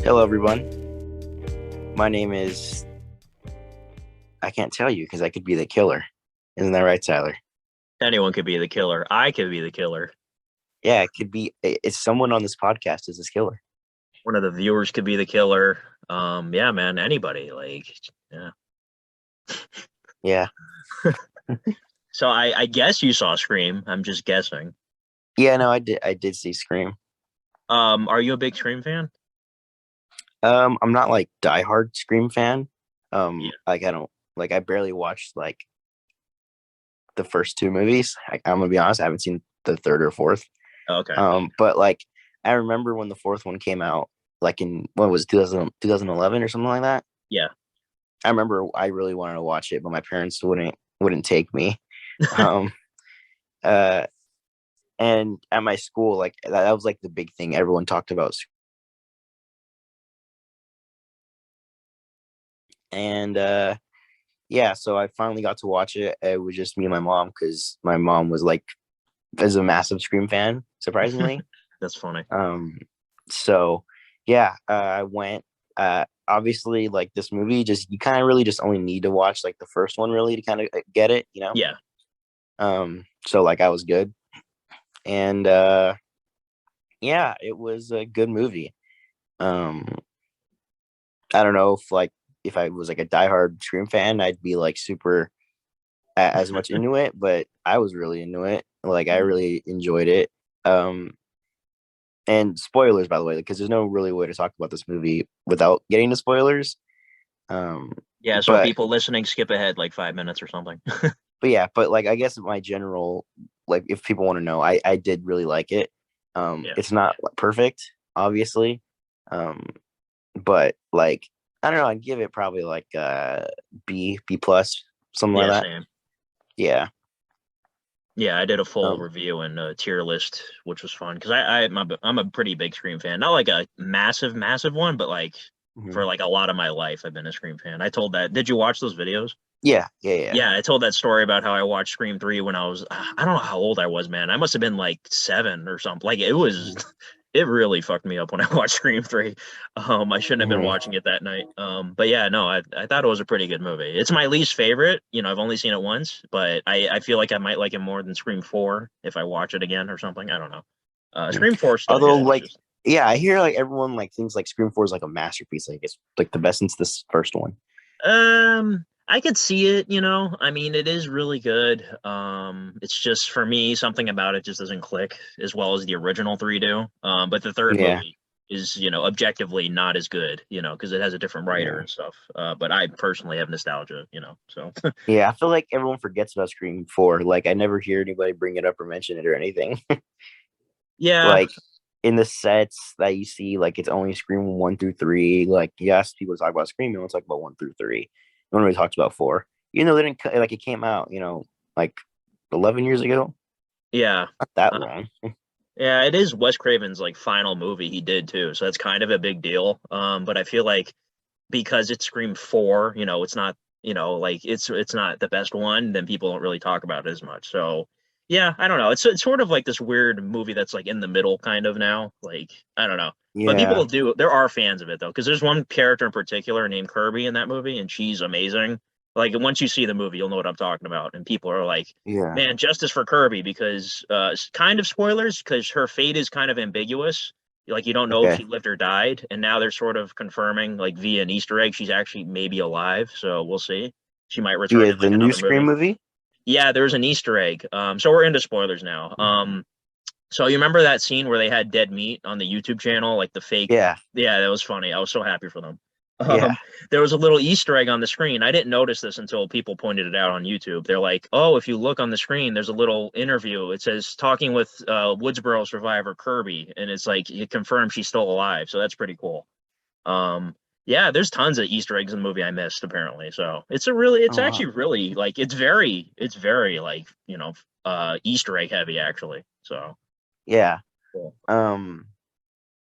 Hello, everyone. My name is. I can't tell you because I could be the killer. Isn't that right, Tyler? Anyone could be the killer. I could be the killer. Yeah, it could be. It's someone on this podcast is this killer. One of the viewers could be the killer. Yeah, man, anybody. Yeah. Yeah. So I guess you saw Scream. I'm just guessing. Yeah, no, I did. I did see Scream. Are you a big Scream fan? I'm not like diehard Scream fan. Yeah. Like I don't like. I barely watched like the first two movies. I'm gonna be honest. I haven't seen the third or fourth. Okay. But like I remember when the fourth one came out, like in what was it, 2011 or something like that. Yeah. I remember I really wanted to watch it, but my parents wouldn't take me. Um, uh, and at my school, like that was like the big thing everyone talked about. And yeah, so I finally got to watch it. It was just me and my mom because my mom was like is a massive Scream fan, surprisingly. That's funny. So yeah, I went. Obviously, like this movie, just you kind of really just only need to watch like the first one really to kind of get it, you know. Yeah. So like I was good, and yeah, it was a good movie. Um, I don't know if I was like a diehard Scream fan, I'd be like super as much into it, but I was really into it. Like I really enjoyed it. Um, and spoilers, by the way, because there's no really way to talk about this movie without getting to spoilers. Um, Yeah, so but people listening skip ahead like 5 minutes or something. yeah, but like I guess my general like if people want to know, I did really like it. Yeah. It's not perfect, obviously. Um, but like I don't know, I'd give it probably like B plus, something like Yeah, that. same. Yeah. Yeah, I did a full Um, review and tier list, which was fun because I'm a pretty big Scream fan. Not like a massive, massive one, but like for mhm. like a lot of my life, I've been a Scream fan. I told that. Did you watch those videos? Yeah. Yeah, I told that story about how I watched Scream 3 when I was I don't know how old I was, man. I must have been like 7 or something. Like it was Mhm. it really fucked me up when I watched Scream 3. I shouldn't have been Mhm. watching it that night. But yeah, no, I thought it was a pretty good movie. It's my least favorite. I've only seen it once, but I feel like I might like it more than Scream 4 if I watch it again or something. I don't know. Mhm. Scream 4 is still Although good. It's like just yeah, I hear like everyone like thinks like Scream 4 is like a masterpiece. Like it's like the best since this first one. I could see it. I mean, it is really good. It's just for me, something about it just doesn't click as well as the original three do. But the third Yeah. movie is, objectively not as good, because it has a different writer Yeah. and stuff. But I personally have nostalgia, so Yeah, I feel like everyone forgets about Scream 4. Like I never hear anybody bring it up or mention it or anything. yeah, Like in the sets that you see, like it's only Scream 1 through 3. Like yes, people talk about Scream, no one talk about 1 through 3. No one really talks about 4. You know, they didn't like it came out, like 11 years ago. yeah. Not that Uh, long. yeah, it is Wes Craven's like final movie he did too, so that's kind of a big deal. But I feel like because it's Scream 4, it's not, like it's not the best one, then people don't really talk about it as much. So yeah, I don't know. It's sort of like this weird movie that's like in the middle kind of now. Like, I don't know. But Yeah. there are fans of it though, because there's one character in particular named Kirby in that movie, and she's amazing. Like once you see the movie, you'll know what I'm talking about. And people are like, Yeah. man, justice for Kirby because kind of spoilers, because her fate is kind of ambiguous. Like you don't know if Okay. she lived or died, and now they're sort of confirming, like via an Easter egg, she's actually maybe alive. So we'll see. She might return Yeah, in the like new another Scream movie. movie? Yeah, there's an Easter egg. So we're into spoilers now. So you remember that scene where they had dead meat on the YouTube channel, like the fake? Yeah. Yeah, that was funny. I was so happy for them. Yeah. There was a little Easter egg on the screen. I didn't notice this until people pointed it out on YouTube. They're like, "Oh, if you look on the screen, there's a little interview. It says talking with Woodsboro survivor Kirby, and it's like it confirms she's still alive. So that's pretty cool." Um, yeah, there's tons of Easter eggs in the movie I missed apparently. So it's Oh wow. actually really like it's very like Easter egg heavy actually. So Yeah. cool. Um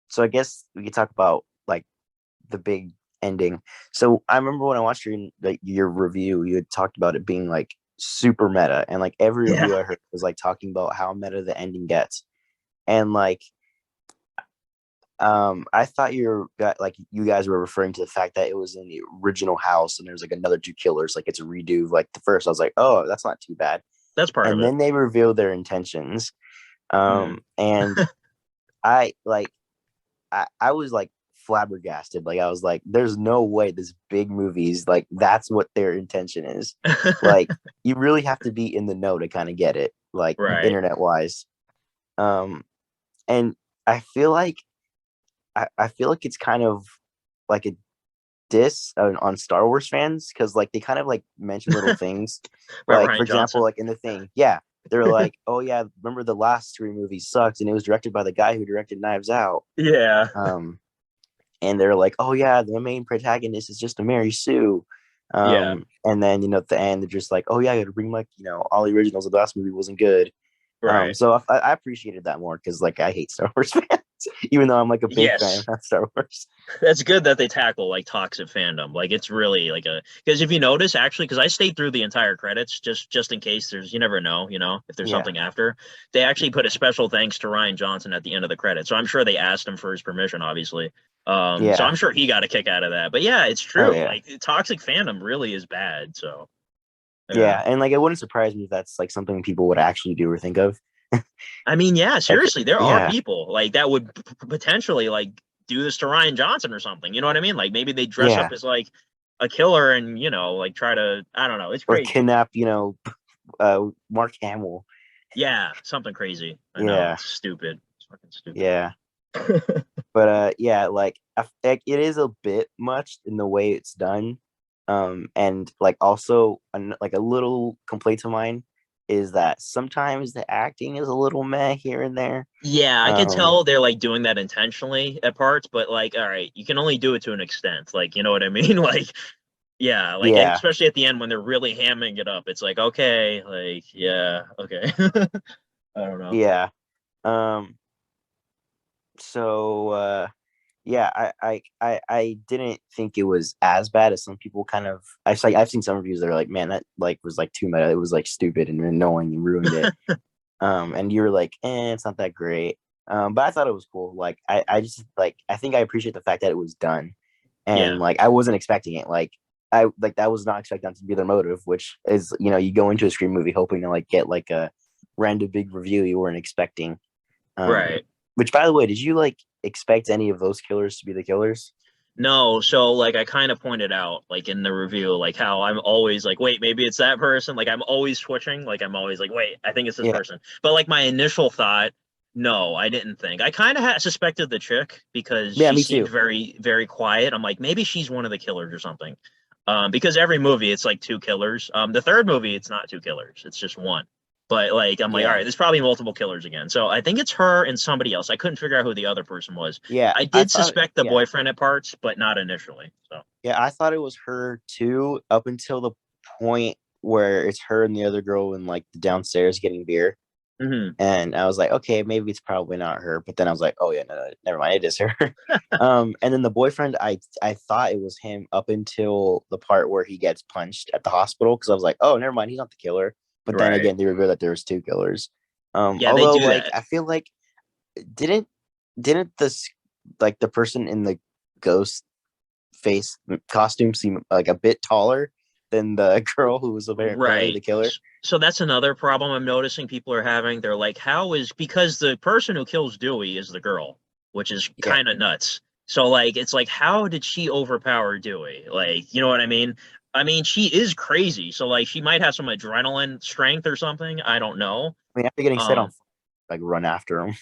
so I guess we could talk about like the big ending. So I remember when I watched your review, you had talked about it being like super meta, and like every Yeah. review I heard was like talking about how meta the ending gets. And like I thought you guys were referring to the fact that it was in the original house and there's like another two killers, like it's a redo of, like the first. I was like, oh, that's not too bad. That's part of And it. then they revealed their intentions. Hmm. And I like I was like flabbergasted. Like I was like, there's no way this big movie's like that's what their intention is. Like you really have to be in the know to kind of get it, like Right. internet wise. Um, and I feel like I feel like it's kind of like a diss on Star Wars fans because like they kind of like mention little things, By like for Ryan example, Johnson. like in the thing, yeah, they're like, oh yeah, remember the last three movies sucked and it was directed by the guy who directed Knives Out. Yeah. Um, and they're like, oh yeah, the main protagonist is just a Mary Sue. Yeah. And then at the end they're just like, oh yeah, you got to bring like all the originals of the last movie wasn't good. Right. So I appreciated that more because like I hate Star Wars fans, even though I'm like a big fan Yes. of Star Wars. That's good that they tackle like toxic fandom. Like it's really like a because if you notice actually because I stayed through the entire credits just in case there's you never know, if there's Yeah, something after. They actually put a special thanks to Ryan Johnson at the end of the credits. So I'm sure they asked him for his permission, obviously. So yeah, I'm sure he got a kick out of that. But yeah, it's oh true. yeah, Like toxic fandom really is bad. So yeah. yeah, and like it wouldn't surprise me if that's like something people would actually do or think of. I mean, yeah, Like, seriously, there are yeah, people like that would potentially like do this to Ryan Johnson or something. You know what I mean? Like maybe they dress up yeah, as like a killer and like try to I don't know. It's or crazy. kidnap, Mark Hamill. Yeah, something crazy. I know Yeah, it's stupid. It's fucking stupid. yeah, but yeah, like it is a bit much in the way it's done. And like also like a little complaint of mine is that sometimes the acting is a little meh here and there. Yeah, I could Um, tell they're like doing that intentionally at parts, but like, all right, you can only do it to an extent. Like, you know what I mean? Like, yeah, like yeah, especially at the end when they're really hamming it up. It's like, okay, like, yeah, okay. I don't know. yeah. Um, so yeah, I didn't think it was as bad as some people kind of. I've seen some reviews that are like, man, that like was like too meta. It was like stupid and annoying and ruined it. And you were like, it's not that great. But I thought it was cool. Like I just like I think I appreciate the fact that it was done, Yeah. and like I wasn't expecting it. Like I like that was not expected to be their motive, which is you go into a Scream movie hoping to like get like a random big review you weren't expecting. Um, Right. which by the way, did you like expect any of those killers to be the killers? No, so like I kind of pointed out like in the review like how I'm always like wait, maybe it's that person. Like I'm always switching. Like I'm always like wait, I think it's this Yeah, person. But like my initial thought, no, I didn't think. I kind of had suspected the chick because yeah, she me seemed too. very very quiet. I'm like maybe she's one of the killers or something. Because every movie it's like two killers. The third movie it's not two killers. It's just one. But like I'm like all Yeah, right, there's probably multiple killers again. So I think it's her and somebody else. I couldn't figure out who the other person was. yeah. I I did thought, suspect the yeah, boyfriend at parts, but not initially. So yeah, I thought it was her too, up until the point where it's her and the other girl in like the downstairs getting beer. hmm. And I was like, okay, maybe it's probably not her. But then I was like, oh yeah, no, no, never mind, it is her. And then the boyfriend, I thought it was him up until the part where he gets punched at the hospital because I was like, oh, never mind, he's not the killer. But then Right. again, they revealed that there was two killers. Yeah, they Although do like that. I feel like didn't didn't this like the person in the ghost face costume seem like a bit taller than the girl who was apparently Right. the killer? So that's another problem I'm noticing people are having. They're like, how is because the person who kills Dewey is the girl, which is Yeah, kind of nuts. So like it's like how did she overpower Dewey? Like, you know what I mean? I mean, she is crazy. So like she might have some adrenaline strength or something. I don't know. I mean, after getting set on, Um like run after him.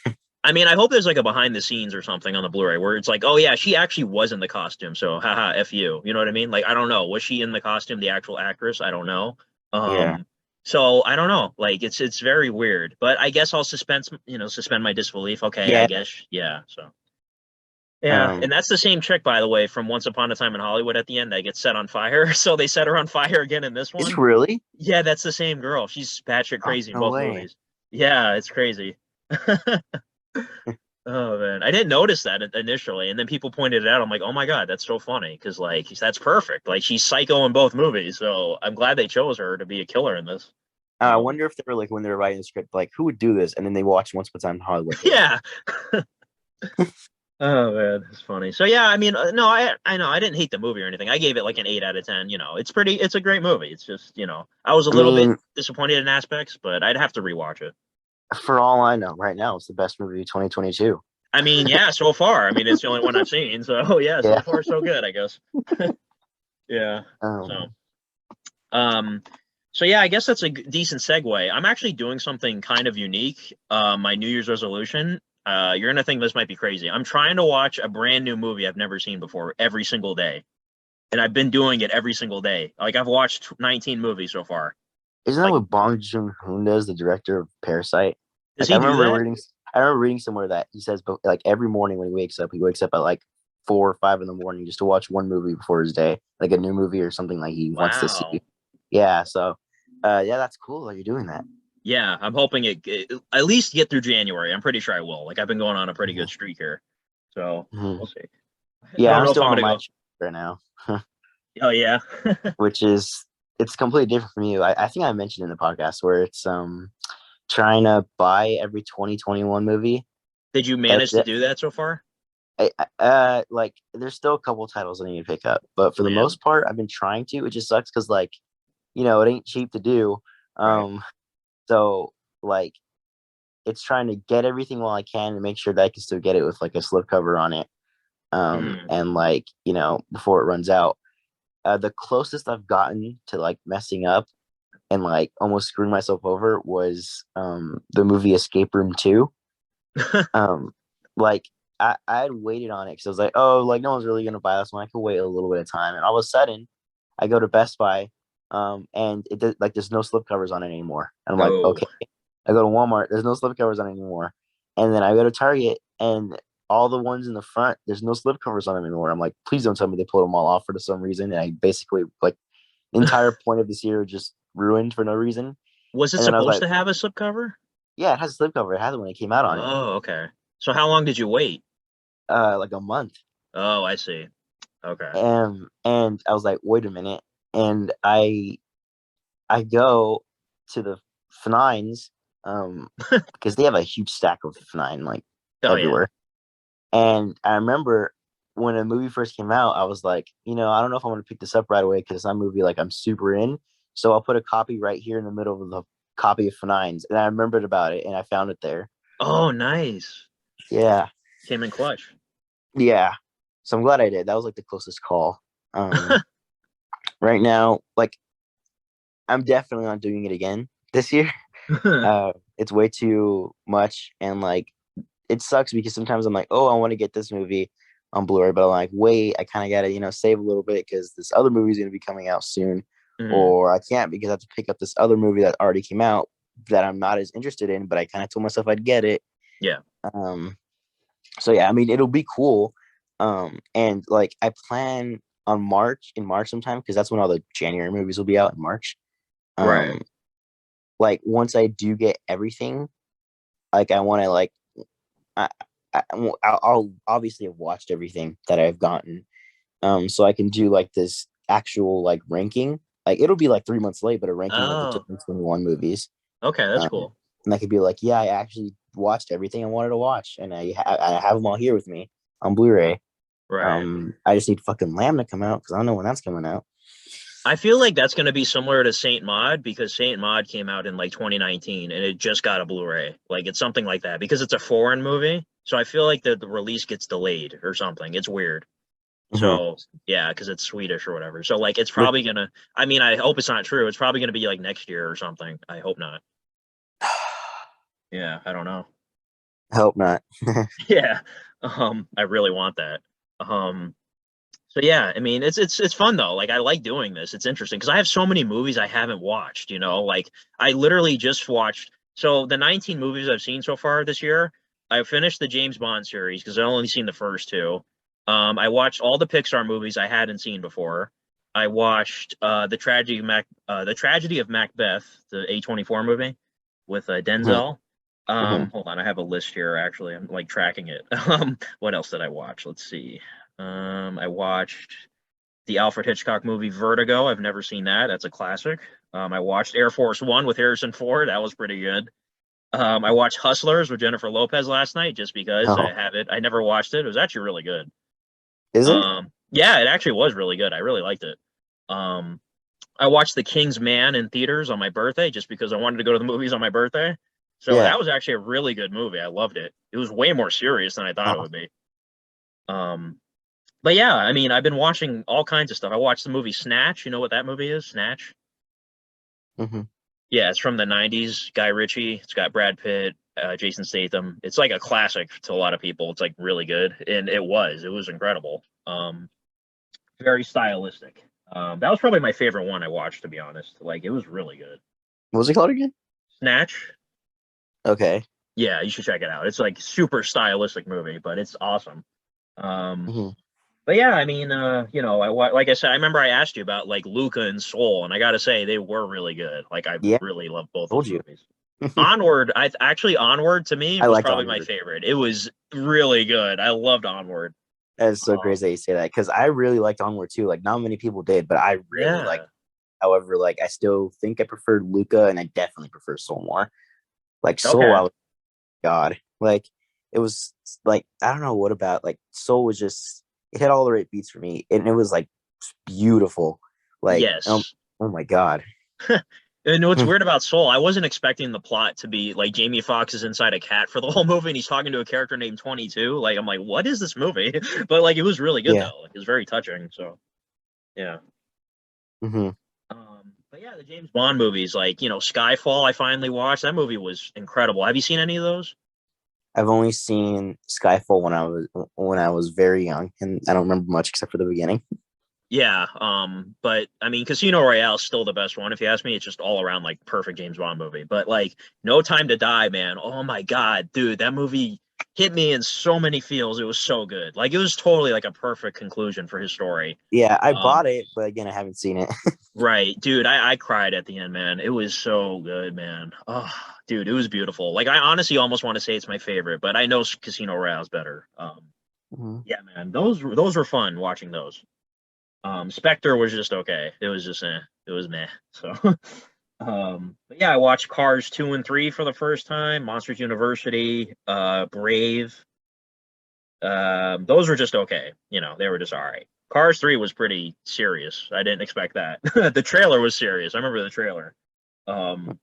I mean, I hope there's like a behind the scenes or something on the Blu-ray where it's like, oh yeah, she actually was in the costume. So haha, F you. You know what I mean? Like, I don't know. Was she in the costume, the actual actress? I don't know. Yeah. So I don't know. Like it's very weird. But I guess I'll suspend my disbelief. Okay, I Yeah. guess. Yeah. So yeah. Um, And that's the same chick, by the way, from Once Upon a Time in Hollywood at the end that gets set on fire. So they set her on fire again in this is it one. really? Yeah, that's the same girl. She's batshit Oh, crazy in no both way. movies. Yeah, it's crazy. Oh man, I didn't notice that initially, and then people pointed it out. I'm like, oh my god, that's so funny because like that's perfect. Like she's psycho in both movies, so I'm glad they chose her to be a killer in this. I Um, wonder if they were like when they were writing the script, like who would do this, and then they watched Once Upon a Time in Hollywood. They're like, yeah, Oh man, it's funny. So yeah, I mean, no, I know I didn't hate the movie or anything. I gave it like an 8 out of 10. It's pretty. It's a great movie. It's just I was a I little bit mean, disappointed in aspects, but I'd have to rewatch it. for all I know, right now it's the best movie of 2022. I mean, yeah, so far. I mean, it's the only one I've seen. So yeah, so Yeah. far so good, I guess. Yeah. So Um, um, so yeah, I guess that's a decent segue. I'm actually doing something kind of unique. My New Year's resolution. You're gonna think this might be crazy. I'm trying to watch a brand new movie I've never seen before every single day. And I've been doing it every single day. Like I've watched 19 movies so far. isn't that Like, what Bong Joon-ho does, the director of Parasite? does Like he do that? I remember reading somewhere that he says, but like every morning when he wakes up at like 4 or 5 in the morning just to watch one movie before his day, like a new movie or something like he wants to see. Wow. Yeah, so yeah, that's cool that you're doing that. Yeah, I'm hoping it at least get through January. I'm pretty sure I will. Like I've been going on a pretty Mhm. good streak here, so Mhm. we'll see. I Yeah, don't I'm know if still I'm on gonna my go. chapter right now, Oh yeah. which is it's completely different from you. I think I mentioned in the podcast where it's trying to buy every 2021 movie. Did you That, manage to that do that so far? like there's still a couple titles I need to pick up, but for the Yeah. most part, I've been trying to. It just sucks because like it ain't cheap to do. Right. Um, so like it's trying to get everything while I can and make sure that I can still get it with like a slipcover on it. Hmm. And like before it runs out. The closest I've gotten to like messing up and like almost screwing myself over was the movie Escape Room 2. Um, like I had waited on it because I was like, oh, like no one's really gonna buy this one. I could wait a little bit of time, and all of a sudden, I go to Best Buy, and like there's no slipcovers on it anymore. And I'm like, Oh. okay. I go to Walmart, there's no slipcovers on it anymore, and then I go to Target, and all the ones in the front, there's no slipcovers on them anymore. I'm like, please don't tell me they pulled them all off for some reason, and I basically like the entire point of this year just ruined for no reason. Was it And then I was supposed like, to have a slipcover? yeah, it has a slipcover. It had it when it came out on it, Oh, okay. So how long did you wait? like a month. Oh, I see. Okay. And I was like, wait a minute. And I go to the F9s, because they have a huge stack of F9 like Oh yeah. everywhere. And I remember when a movie first came out, I was like, I don't know if I'm gonna pick this up right away because it's not a movie like I'm super in. So I'll put a copy right here in the middle of the copy of F9s. And I remembered about it and I found it there. Oh, nice. Yeah. Came in clutch. Yeah. So I'm glad I did. That was like the closest call. Um, right now, like I'm definitely not doing it again this year. It's way too much, and like it sucks because sometimes I'm like, oh, I want to get this movie on Blu-ray, but I'm like, wait, I kind of gotta save a little bit because this other movie is gonna be coming out soon, Mhm. or I can't because I have to pick up this other movie that already came out that I'm not as interested in, but I kind of told myself I'd get it. Yeah. Um, so yeah, I mean, it'll be cool. And like I plan on March sometime because that's when all the January movies will be out in March. Right. Um, like once I do get everything, like I want to like I, I'll obviously have watched everything that I've gotten, so I can do like this actual like ranking. Like it'll be like 3 months late, but a ranking of the Oh, 2021 movies. okay, that's Um, cool. and I could be like, yeah, I actually watched everything I wanted to watch, and I have them all here with me on Blu-ray. Right. I just need fucking Lamb to come out because I don't know when that's coming out. I feel like that's going to be similar to Saint Maud because Saint Maud came out in like 2019 and it just got a Blu-ray. Like it's something like that because it's a foreign movie. So I feel like the release gets delayed or something. It's weird. Mhm. So yeah, because it's Swedish or whatever. So like it's Which probably gonna. I mean, I hope it's not true. It's probably gonna be like next year or something. I hope not. Yeah, I don't know. I hope not. Yeah, I really want that. Um, So yeah, I mean it's fun though. Like I like doing this. It's interesting because I have so many movies I haven't watched, Like I literally just watched so the 19 movies I've seen so far this year, I finished the James Bond series because I only seen the first two. I watched all the Pixar movies I hadn't seen before. I watched the Tragedy of Macbeth, the A24 movie with Mhm. Denzel. Mhm. Hold on, I have a list here actually. I'm like tracking it. What else did I watch? Let's see. I watched the Alfred Hitchcock movie Vertigo. I've never seen that. That's a classic. I watched Air Force One with Harrison Ford. That was pretty good. I watched Hustlers with Jennifer Lopez last night just because I Oh, have it. I never watched it. It was actually really good. is it? Yeah, it actually was really good. I really liked it. Um, I watched The King's Man in theaters on my birthday just because I wanted to go to the movies on my birthday. So Yeah. that was actually a really good movie. I loved it. It was way more serious than I thought it Oh. would be. Um, but yeah, I mean, I've been watching all kinds of stuff. I watched the movie Snatch. You know what that movie is? Snatch? Hmm. Yeah, it's from the 90s. Guy Ritchie. It's got Brad Pitt, Jason Statham. It's like a classic to a lot of people. It's like really good. And it was. It was incredible. Very stylistic. That was probably my favorite one I watched, to be honest. Like, it was really good. What was it called again? Snatch. Okay. Yeah, you should check it out. It's like super stylistic movie, but it's awesome. Um, Hmm. but yeah, I mean, like I said, I remember I asked you about like Luca and Soul, and I got to say they were really good. Like I Yeah, really love both told those you. movies. Onward, I actually Onward to me I was liked probably my Onward. favorite. It was really good. I loved Onward. That's so Um, crazy that you say that because I really liked Onward too. Like, not many people did, but I really liked. yeah. However, like, I still think I preferred Luca, and I definitely prefer Soul more. Like Soul, Okay. I was God. Like, it was like I don't know what about like Soul was just it had all the right beats for me, and it was like beautiful. Like, Yes. oh my God. And what's weird about Soul, I wasn't expecting the plot to be like Jamie Foxx is inside a cat for the whole movie and he's talking to a character named 22. Like, I'm like, what is this movie? But like, it was really good Yeah. though. Like, it was very touching. So, yeah. Hmm. But yeah, the James Bond movies, like, Skyfall, I finally watched. That movie was incredible. Have you seen any of those? I've only seen Skyfall when I was very young, and I don't remember much except for the beginning. Yeah. But I mean, Casino Royale is still the best one. If you ask me, it's just all around like perfect James Bond movie. But like No Time to Die, man. Oh my God, dude, that movie hit me in so many feels. It was so good. Like it was totally like a perfect conclusion for his story. Yeah, I Um, bought it, but again, I haven't seen it. right, dude, I cried at the end, man. It was so good, man. Oh, dude, it was beautiful. Like I honestly almost want to say it's my favorite, but I know Casino Royale is better. Mhm. Yeah, man, those were fun watching those. Spectre was just okay. It was just it was meh. So but yeah, I watched Cars 2 and 3 for the first time, Monsters University, Brave. Those were just okay. They were just all right. Cars 3 was pretty serious. I didn't expect that. The trailer was serious. I remember the trailer. Um,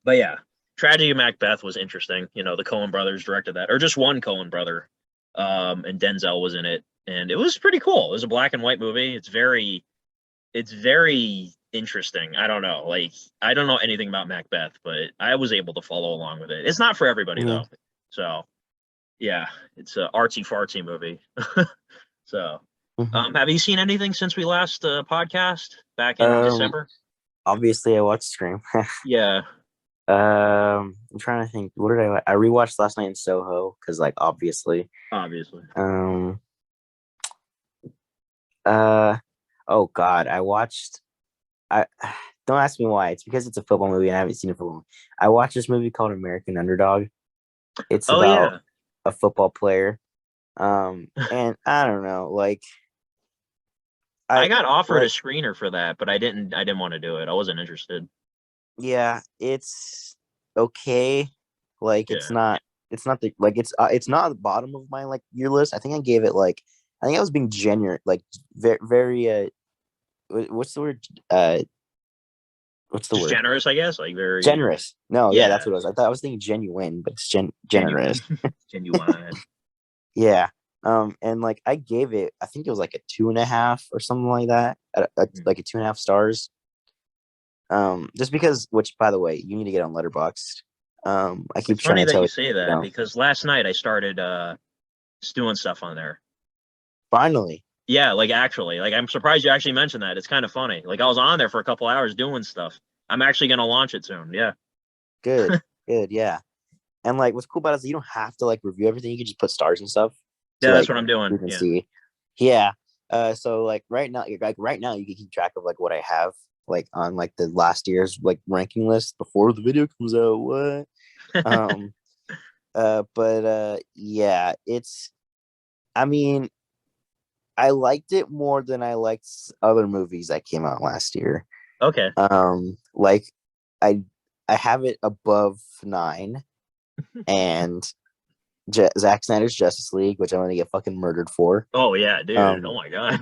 but yeah, Tragedy of Macbeth was interesting. The Coen brothers directed that, or just one Coen brother. And Denzel was in it, and it was pretty cool. It was a black and white movie. It's very interesting. I don't know. Like, I don't know anything about Macbeth, but I was able to follow along with it. It's not for everybody Mhm. though. So yeah, it's a artsy fartsy movie. So, Mhm. have you seen anything since we last podcast back in Um, December? Obviously, I watched Scream. Yeah, I'm trying to think. What did I rewatched last night in Soho because, like, obviously. obviously. Um, uh, oh God, I watched. I don't ask me why. It's because it's a football movie and I haven't seen a football movie. I watched this movie called American Underdog. It's Oh about yeah, a football player. And I don't know, like I I got offered a like screener for that, but I didn't want to do it. I wasn't interested. yeah, it's okay. Like Yeah, it's not the like it's not at the bottom of my like year list. I think I gave it like I think I was being generous, like very what's the word? What's the just word? generous, I guess. Like very, Generous. No, yeah, that's yeah, what it was. I was thinking genuine, but it's generous. genuine, genuine. Yeah. And like I gave it, I think it was like a 2.5 or something like that. Like a 2.5 stars. Just because, which by the way, you need to get on Letterboxd. I keep It's trying funny to that tell you you, say you that know, because last night I started just doing stuff on there. finally, Yeah, like actually, like I'm surprised you actually mentioned that. It's kind of funny. Like I was on there for a couple hours doing stuff. I'm actually gonna launch it soon. Yeah. good, good, yeah. And like what's cool about it is you don't have to like review everything. You can just put stars and stuff to Yeah, that's like what I'm doing. you can Yeah. see. Yeah. So like right now you can keep track of like what I have like on like the last year's like ranking list before the video comes out. What? Um but yeah, I mean, I liked it more than I liked other movies that came out last year. Okay. Like I I have it above 9, and Zack Snyder's Justice League, which I'm gonna get fucking murdered for. Oh yeah, dude. Oh Um, my god.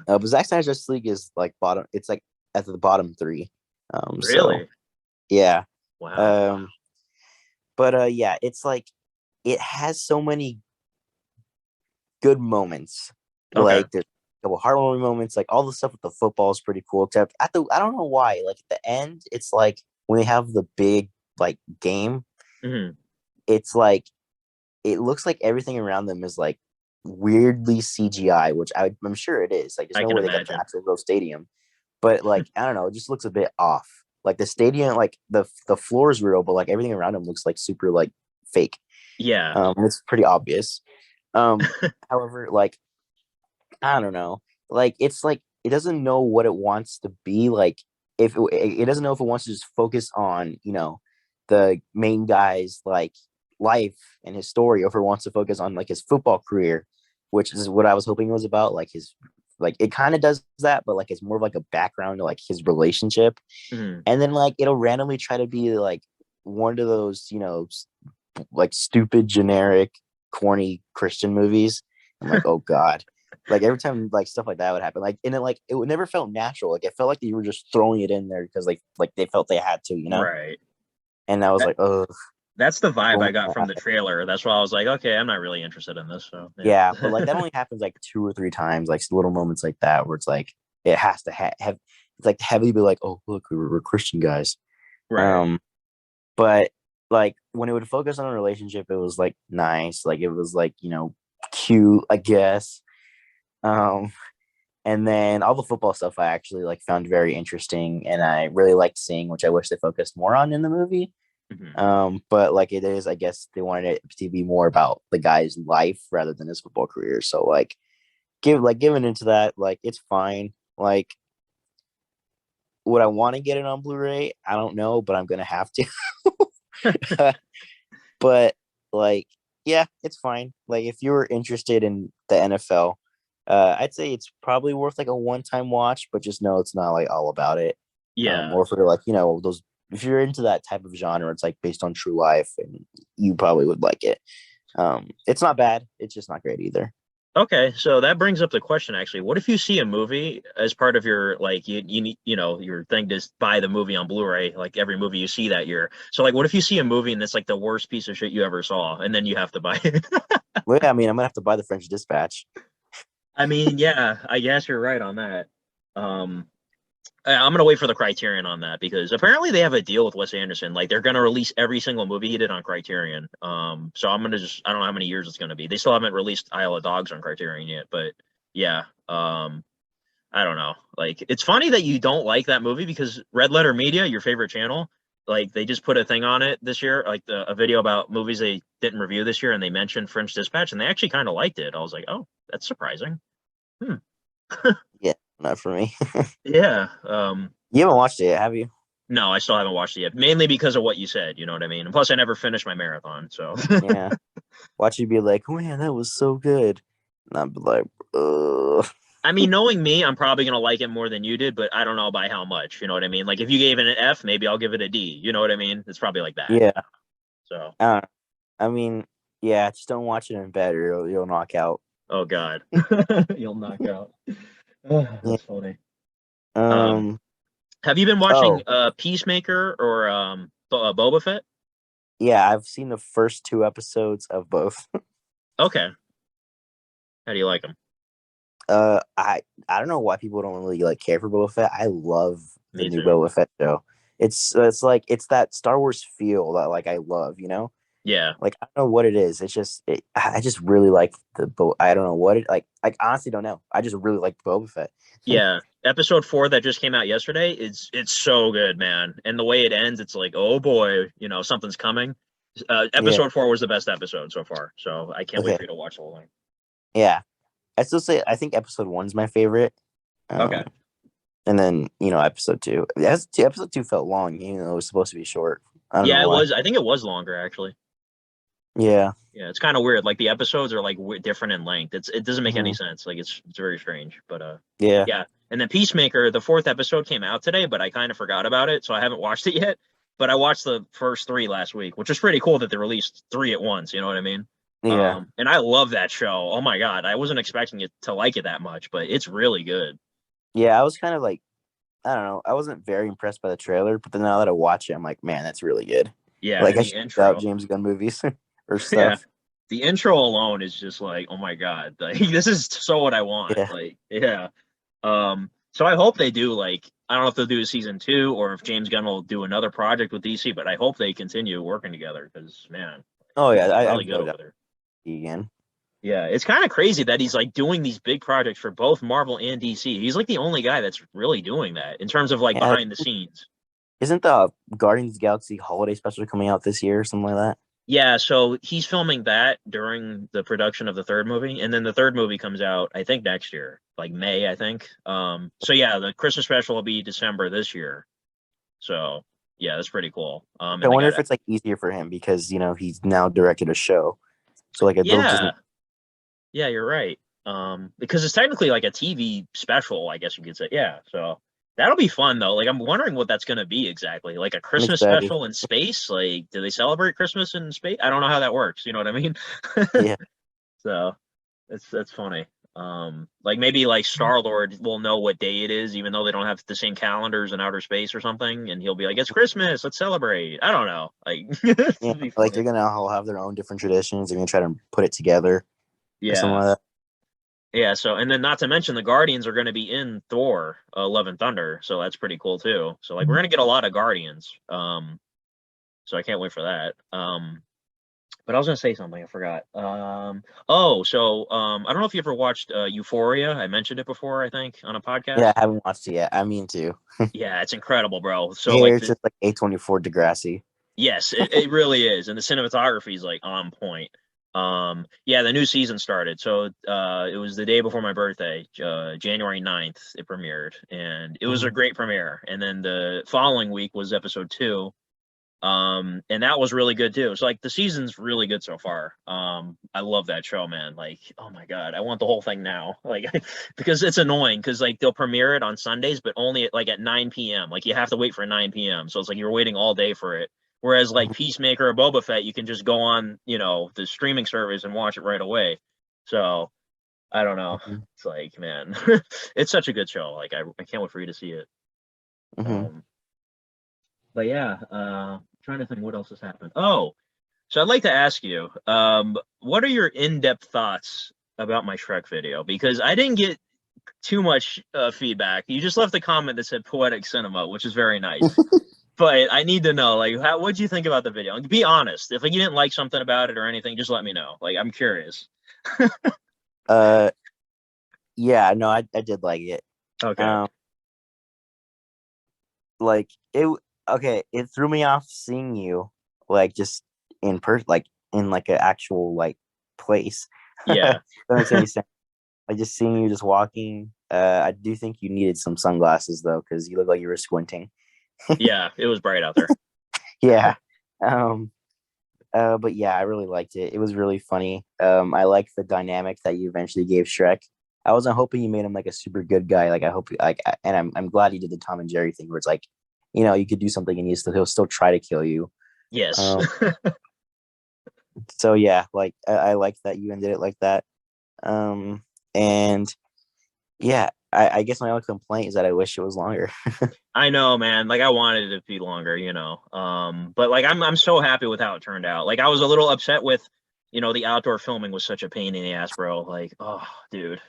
but Zack Snyder's Justice League is like bottom. It's like at the bottom 3. So Really? yeah. Wow. Um, but yeah, it's like it has so many good moments. Okay. Like there's a couple heartwarming moments. Like all the stuff with the football is pretty cool. Except I don't know why. Like at the end, it's like when they have the big like game, Hmm. it's like it looks like everything around them is like weirdly CGI, which I'm sure it is. Like there's I no can way they got the imagine. actual real stadium, but like I don't know, it just looks a bit off. Like the stadium, like the floor is real, but like everything around them looks like super like fake. Yeah. It's pretty obvious. However, like I don't know, like it's like it doesn't know what it wants to be. Like if it doesn't know if it wants to just focus on the main guy's like life and his story, or if it wants to focus on like his football career, which is what I was hoping it was about. Like his like it kind of does that, but like it's more of like a background to like his relationship, Hmm. and then like it'll randomly try to be like one of those like stupid generic corny Christian movies. I'm like, oh god. Like every time like stuff like that would happen, like and it would never felt natural. Like it felt like you were just throwing it in there because like they felt they had to, Right. And I was That, like, oh, that's the vibe oh I got my from the god. trailer. That's why I was like, okay, I'm not really interested in this. So yeah. Yeah, but like that only happens like 2 or 3 times, like little moments like that where it's like it has to have it's like heavily be like, oh look, we're Christian guys. Right. Um, but like when it would focus on a relationship, it was like nice, like it was like cute, I guess. Um, and then all the football stuff I actually like found very interesting, and I really liked seeing, which I wish they focused more on in the movie. Hmm. But like it is, I guess they wanted it to be more about the guy's life rather than his football career. So like giving into that, like it's fine. Like would I want to get it on Blu-ray? I don't know, but I'm gonna have to. But like, yeah, it's fine. Like if you're interested in the NFL, I'd say it's probably worth like a one-time watch, but just know it's not like all about it. Yeah. Or for like those, if you're into that type of genre, it's like based on true life, and you probably would like it. It's not bad. It's just not great either. Okay, so that brings up the question actually. What if you see a movie as part of your like you need your thing to buy the movie on Blu-ray like every movie you see that year. So like what if you see a movie and it's like the worst piece of shit you ever saw and then you have to buy it? Well, yeah, I mean, I'm gonna have to buy the French Dispatch. I mean, yeah, I guess you're right on that. Um I'm gonna wait for the Criterion on that because apparently they have a deal with Wes Anderson. Like they're gonna release every single movie he did on Criterion. So I'm gonna just I don't know how many years it's gonna be. They still haven't released Isle of Dogs on Criterion yet, but yeah. I don't know. Like it's funny that you don't like that movie because Red Letter Media, your favorite channel, like they just put a thing on it this year, like a video about movies they didn't review this year, and they mentioned French Dispatch, and they actually kind of liked it. I was like, oh, that's surprising. Hmm. Yeah, not for me. Yeah. You haven't watched it yet, have you? No, I still haven't watched it yet, mainly because of what you said. You know what I mean? And plus, I never finished my marathon. So, Yeah. Watch you be like, oh, man, that was so good. And I'd be like, ugh. I mean, knowing me, I'm probably gonna like it more than you did, but I don't know by how much. You know what I mean? Like, if you gave it an F, maybe I'll give it a D. You know what I mean? It's probably like that. Yeah. So, Uh, I mean, yeah, just don't watch it in bed or you'll knock out. oh God, you'll knock out. Yeah. That's funny. Um, Um. have you been watching Oh, Peacemaker or Boba Fett? yeah. I've seen the first 2 episodes of both. Okay, how do you like them? I don't know why people don't really like care for Boba Fett. I love the Me new too. Boba Fett show. It's like it's that Star Wars feel that like I love. Yeah, Like I don't know what it is. It's just I just really like I don't know what it like honestly don't know. I just really like Boba Fett. yeah. Episode 4 that just came out yesterday, it's so good, man. And the way it ends, it's like, oh boy, something's coming. Yeah. Episode 4 was the best episode so far, so I can't wait Okay. for you to watch the whole thing. Yeah. I still say I think episode 1's my favorite. Okay. Um, and then episode 2. Episode 2 felt long, even though it was supposed to be short. I don't Yeah, know it why. was. I think it was longer actually. Yeah. Yeah, it's kind of weird. Like the episodes are like different in length. It doesn't make any Hmm. sense. Like it's very strange. But Yeah. yeah. And then Peacemaker, the 4th episode came out today, but I kind of forgot about it, so I haven't watched it yet. but I watched the first 3 last week, which was pretty cool that they released 3 at once. You know what I mean? Yeah. And I love that show. Oh my god, I wasn't expecting it to like it that much, but it's really good. Yeah, I was kind of like, I don't know. I wasn't very impressed by the trailer, but then now that I watch it, I'm like, man, that's really good. Yeah, Like and I the should check out intro. James Gunn movies or Yeah, stuff. the intro alone is just like, oh my god, like this is so what I want. Yeah. Like, yeah. So I hope they do like I don't know if they'll do a season 2 or if James Gunn will do another project with DC, but I hope they continue working together because man, Oh he's yeah, doing really I've good no over doubt there. again. Yeah, it's kind of crazy that he's like doing these big projects for both Marvel and DC. He's like the only guy that's really doing that in terms of like Yeah, behind the scenes. isn't the Guardians of the Galaxy holiday special coming out this year or something like that? Yeah, so he's filming that during the production of the third movie, and then the third movie comes out, I think, next year, like May, I think. So yeah, the Christmas special will be December this year. So yeah, that's pretty cool. I And they wonder got if it's like easier for him because he's now directed a show, so like they'll just yeah, yeah, you're right. Because it's technically like a TV special, I guess you could say. Yeah, so that'll be fun though. Like I'm wondering what that's gonna be exactly. Like a I'm Christmas excited. special in space. Like, do they celebrate Christmas in space? I don't know how that works. You know what I mean? Yeah. So that's funny. Like maybe like Star Lord will know what day it is, even though they don't have the same calendars in outer space or something, and he'll be like, "It's Christmas, let's celebrate." I don't know. Like, Yeah, it'd be like funny. they're gonna all have their own different traditions. They're gonna try to put it together or something Yeah, like that. yeah. So, and then not to mention the Guardians are going to be in Thor: Love and Thunder, so that's pretty cool too. So like we're gonna get a lot of Guardians. So I can't wait for that. But I was gonna say something, I forgot. I don't know if you ever watched Euphoria. I mentioned it before, I think, on a Yeah, podcast. I haven't watched it yet. I mean to. Yeah, it's incredible, bro. I So hear like it's just like A24 Degrassi. yes, it really is. And the cinematography is like on point. Yeah, the new season started. So it was the day before my birthday, January 9th, it premiered. And it was a Mhm. great premiere. And then the following week was episode 2. And that was really good too. So like the season's really good so far. I love that show, man. Like, oh my god, I want the whole thing now. Like because it's annoying because like they'll premiere it on Sundays, but only at 9 p.m. Like you have to wait for 9 p.m. So it's like you're waiting all day for it. Whereas like Peacemaker or Boba Fett, you can just go on, the streaming service and watch it right away. So I don't know. Mhm. It's like, man, it's such a good show. Like I can't wait for you to see it. Mhm. Um, but yeah, trying to think what else has happened. Oh, so I'd like to ask you, what are your in-depth thoughts about my Shrek video? Because I didn't get too much feedback. You just left a comment that said poetic cinema, which is very nice. But I need to know, like, what'd you think about the video? And be honest. If like you didn't like something about it or anything, just let me know. Like, I'm curious. Uh, yeah, no, I did like it. Okay. Um, like it. Okay, it threw me off seeing you like just in person, like in like an actual like place. Yeah. That makes any sense. Like just seeing you just walking. I do think you needed some sunglasses though, because you look like you were squinting. Yeah. It was bright out there. Yeah. Um. But yeah, I really liked it. It was really funny. I liked the dynamic that you eventually gave Shrek. I wasn't hoping you made him like a super good guy. Like I hope, and I'm glad you did the Tom and Jerry thing, where it's like, you could do something and he'll still try to kill you. Yes. Um. So yeah, like I liked that you ended it like that. And yeah, I guess my only complaint is that I wish it was longer. I know, man. Like I wanted it to be longer, But like I'm so happy with how it turned out. Like I was a little upset with, the outdoor filming was such a pain in the ass, bro. Like, oh, dude.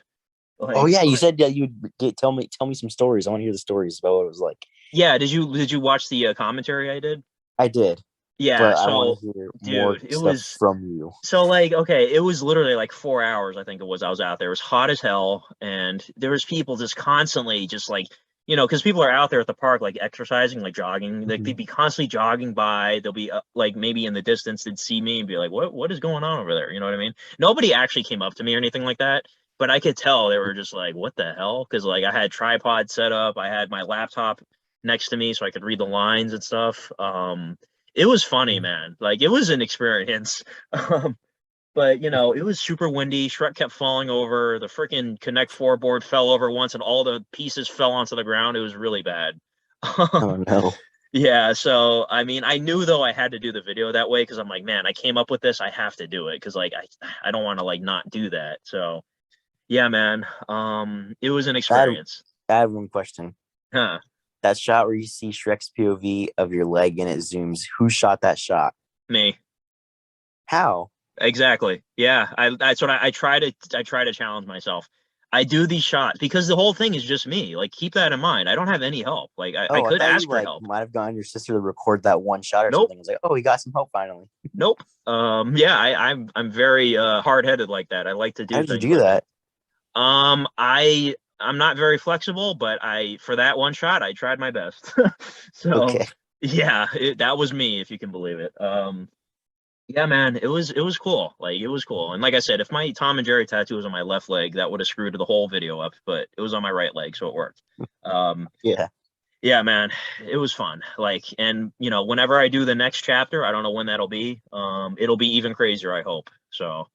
Oh Like, yeah, you but said that you'd tell me some stories. I want to hear the stories about what it was like. yeah, did you watch the commentary I did? I did, Yeah, but I want so to hear more dude, it stuff was from you. so like okay, it was literally like 4 hours, I think it was. I was out there. It was hot as hell, and there was people just constantly just like because people are out there at the park like exercising, like jogging. Like Mhm. they'd be constantly jogging by. They'll be like maybe in the distance they'd see me and be like, "What is going on over there?" You know what I mean? Nobody actually came up to me or anything like that, but I could tell they were just like, "What the hell?" Because like I had tripod set up, I had my laptop next to me so I could read the lines and stuff. It was funny, man. Like it was an experience. Um, but it was super windy. Shrek kept falling over. The freaking Connect Four board fell over once, and all the pieces fell onto the ground. It was really bad. Oh Um, no. Yeah, so I mean, I knew though I had to do the video that way because I'm like, man, I came up with this, I have to do it because like I don't want to like not do that. So yeah, man, it was an I had, experience. I have one question. Huh? That shot where you see Shrek's POV of your leg and it zooms, who shot that shot? Me. How? Exactly. Yeah, that's what I try to challenge myself. I do these shots because the whole thing is just me. Like keep that in mind. I don't have any help. Like I Oh, I could thought you ask for like help. might have gotten your sister to record that one shot or Nope. something. I was like, oh, he got some help finally. Nope. Yeah, I'm very hard-headed like that. I like to How do did you things do like that. that? I'm not very flexible, but I for that one shot I tried my best. So Okay. yeah, that was me, if you can believe it. Yeah, man, it was cool. Like it was cool. And like I said, if my Tom and Jerry tattoo was on my left leg, that would have screwed the whole video up, but it was on my right leg, so it worked. Um, Yeah. yeah, man, it was fun. Like, and whenever I do the next chapter, I don't know when that'll be. It'll be even crazier, I hope. So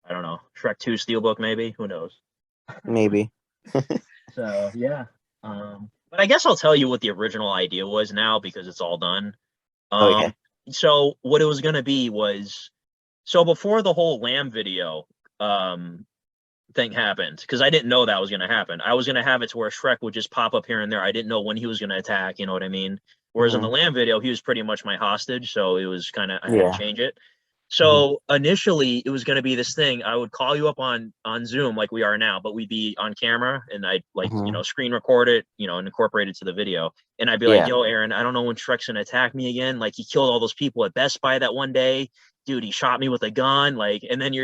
I don't know. Shrek 2 Steelbook, maybe. Who knows? Maybe. So yeah. But I guess I'll tell you what the original idea was now because it's all done. Okay. Um, so what it was gonna be was so before the whole lamb video um thing happened, because I didn't know that was gonna happen. I was gonna have it to where Shrek would just pop up here and there. I didn't know when he was gonna attack, you know what I mean? Whereas in the Hmm. lamb video, he was pretty much my hostage, so it was kind of I had to Yeah. change it. Hmm. So initially, it was going to be this thing. I would call you up on Zoom like we are now, but we'd be on camera, and I'd like Hmm. screen record it, and incorporate it to the video. And I'd be like, Yeah. "Yo, Aaron, I don't know when Shrek's gonna attack me again. Like he killed all those people at Best Buy that one day, dude. He shot me with a gun. Like, and then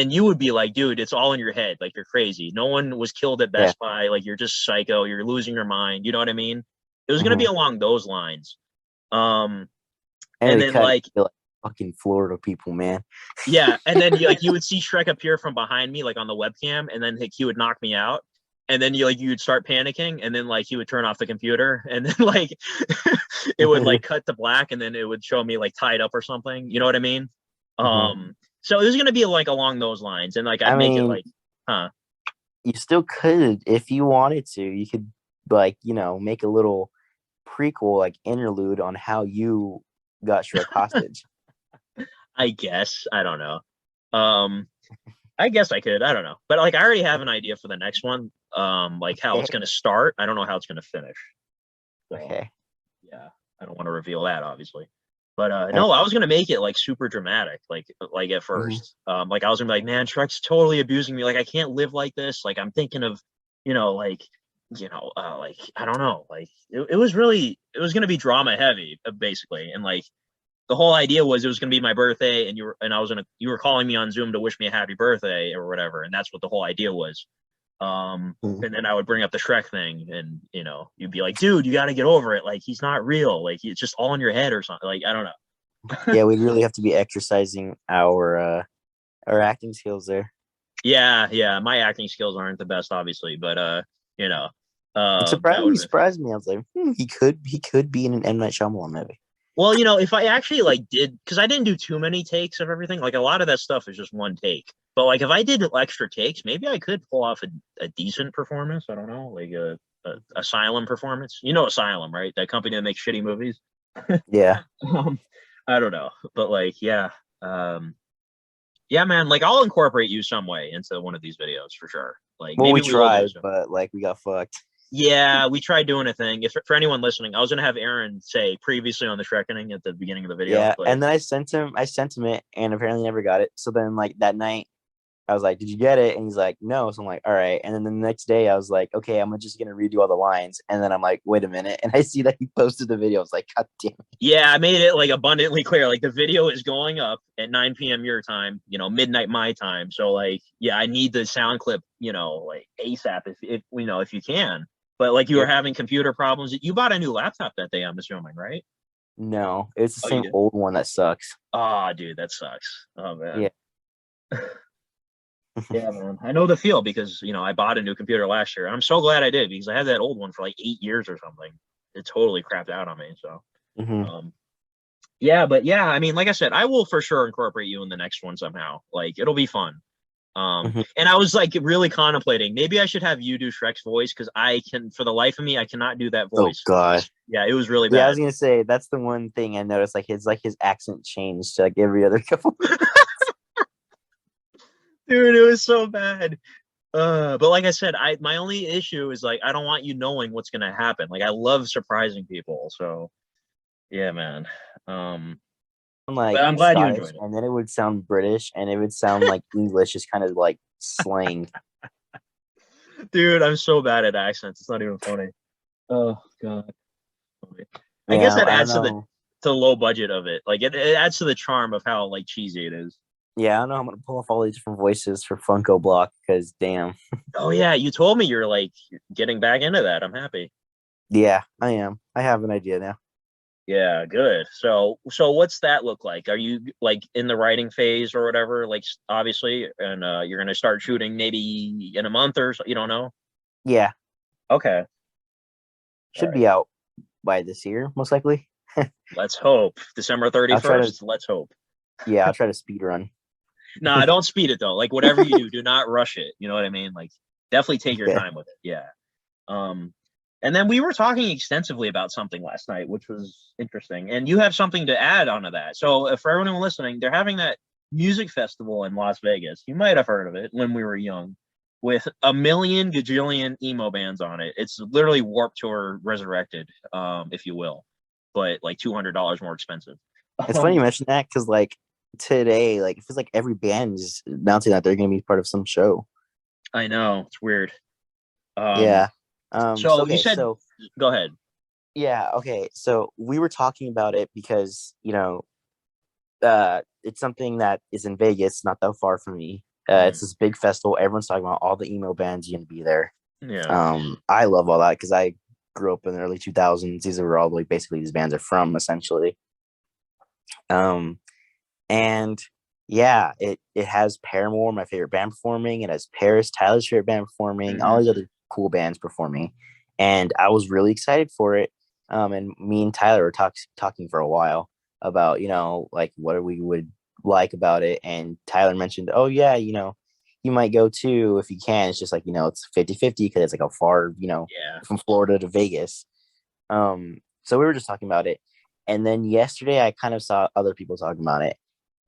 you would be like, dude, it's all in your head. Like you're crazy. No one was killed at Yeah. Best Buy. Like you're just psycho. You're losing your mind. You know what I mean? It was gonna be Hmm. along those lines. Um, And and they then cut it like to, like fucking Florida people, man. yeah, and then you would see Shrek appear from behind me, like on the webcam, and then he would knock me out, and then you'd start panicking, and then like he would turn off the computer, and then like it would like cut to black, and then it would show me like tied up or something. You know what I mean? Hmm. So it was gonna be like along those lines, and like I I'd make it mean, like, huh? you still could if you wanted to. You could like make a little prequel, like interlude on how you got Shrek hostage. I guess I don't know. Um, I guess I could. I don't know, but like I already have an idea for the next one. Like how Okay. it's gonna start. I don't know how it's gonna finish. So Okay. yeah, I don't want to reveal that obviously. But All right. no, I was gonna make it like super dramatic, like at Mm-hmm. first. Like I was gonna be like, man, Shrek's totally abusing me. Like I can't live like this. Like I'm thinking of, like, like I don't know. Like it was gonna be drama heavy, basically. And like the whole idea was it was gonna be my birthday and you were calling me on Zoom to wish me a happy birthday or whatever. And that's what the whole idea was. And then I would bring up the Shrek thing, and you'd be like, "Dude, you got to get over it. Like he's not real. Like it's just all in your head or something. Like I don't know." Yeah, we'd really have to be exercising our acting skills there. Yeah, yeah. My acting skills aren't the best, obviously, but you know, It that would surprised have been fun. surprised me. I was like, he could be in an M Night Shyamalan movie. Well, if I actually like did, because I didn't do too many takes of everything. Like a lot of that stuff is just one take. But like if I did extra takes, maybe I could pull off a decent performance. I don't know, like a Asylum performance. You know Asylum, right? That company that makes shitty movies. Yeah. Um, I don't know, but like, yeah, yeah, man. Like, I'll incorporate you some way into one of these videos for sure. Like, Well, maybe we we will do tried, so. but like we got fucked. Yeah, we tried doing a thing. If for anyone listening, I was gonna have Aaron say previously on the Shrekkening at the beginning of the video, Yeah, but and then I sent him it, and apparently never got it. So then, like that night, I was like, "Did you get it?" And he's like, "No." So I'm like, "All right." And then the next day, I was like, "Okay, I'm just gonna redo all the lines." And then I'm like, "Wait a minute!" And I see that he posted the video. I was like, "God damn it!" yeah, I made it like abundantly clear. Like the video is going up at 9 p.m. your time, midnight my time. So like, yeah, I need the sound clip, like ASAP if you can. But like you were Yep. having computer problems. You bought a new laptop that day, I'm assuming, right? No, it's the Oh, you same did. old one that sucks. Oh, dude, that sucks. Oh Yeah. man. Yeah, man. I know the feel because, I bought a new computer last year. I'm so glad I did because I had that old one for like 8 years or something. It totally crapped out on me. So, Hmm. um, yeah, but yeah, I mean, like I said, I will for sure incorporate you in the next one somehow. Like, it'll be fun. Mhm. And I was like really contemplating maybe I should have you do Shrek's voice because I can for the life of me I cannot do that Oh voice. God. Yeah, it was really Yeah, I bad. was gonna say that's the one thing I noticed. Like his accent changed to like every other couple. Dude, it was so bad. But like I said, I my only issue is like I don't want you knowing what's gonna happen. Like I love surprising people. So yeah, man. Um, but Like I'm glad you Scottish, enjoyed it. and then it would sound British, and it would sound like English, just kind of like slang. Dude, I'm so bad at accents. It's not even funny. Oh god. I guess Yeah, that I don't adds to the know. low budget of it. Like it adds to the charm of how like cheesy it is. Yeah, I don't know. I'm gonna pull off all these different voices for Funko Block because damn. Oh yeah, you told me you're like getting back into that. I'm happy. Yeah, I am. I have an idea now. Yeah, good. So what's that look like? Are you like in the writing phase or whatever? Like obviously, and you're gonna start shooting maybe in a month or so, you don't know? Yeah, Okay. All should right. be out by this year, most likely. Let's hope. December I'll try to. 31st. Let's hope. Yeah, I'll try to speed run. Nah, don't speed it though. Like whatever you do not rush it. You know what I mean? Like definitely take your Okay. time with it. Yeah. Um, and then we were talking extensively about something last night, which was interesting. And you have something to add onto that. So, for everyone listening, they're having that music festival in Las Vegas. You might have heard of it when we were young, with a million gajillion emo bands on it. It's literally Warped Tour resurrected, if you will, but like $200 more expensive. It's funny Um, you mentioned that because like today, like it feels like every band is announcing that they're gonna be part of some show. I know it's weird. Um, Yeah. so you Okay. said, go ahead. Yeah. Okay. So we were talking about it because it's something that is in Vegas, not that far from me. It's Mhm. this big festival. Everyone's talking about all the emo bands are gonna be there. Yeah. I love all that because I grew up in the early 2000s. These are where all like basically these bands are from, essentially. Um, and yeah, it has Paramore, my favorite band, performing. It has Paris, Tyler's favorite band, performing. All Hmm. these other cool bands performing, and I was really excited for it. And me and Tyler were talking for a while about like what we would like about it, and Tyler mentioned, oh yeah, you might go too if you can. It's just like it's 50-50 because it's like a far Yeah. from Florida to Vegas. So we were just talking about it, and then yesterday I kind of saw other people talking about it,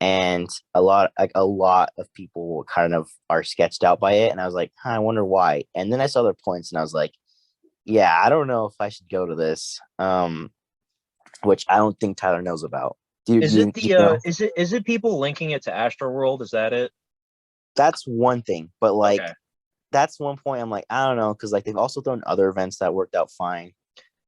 and a lot of people kind of are sketched out by it, and I was like, huh, I wonder why. And then I saw their points, and I was like, yeah, I don't know if I should go to this, which I don't think Tyler knows about. Is it Do you the know? is it people linking it to Astroworld? Is that it? That's one thing, but like Okay. that's one point. I'm like, I don't know, because like they've also done other events that worked out fine.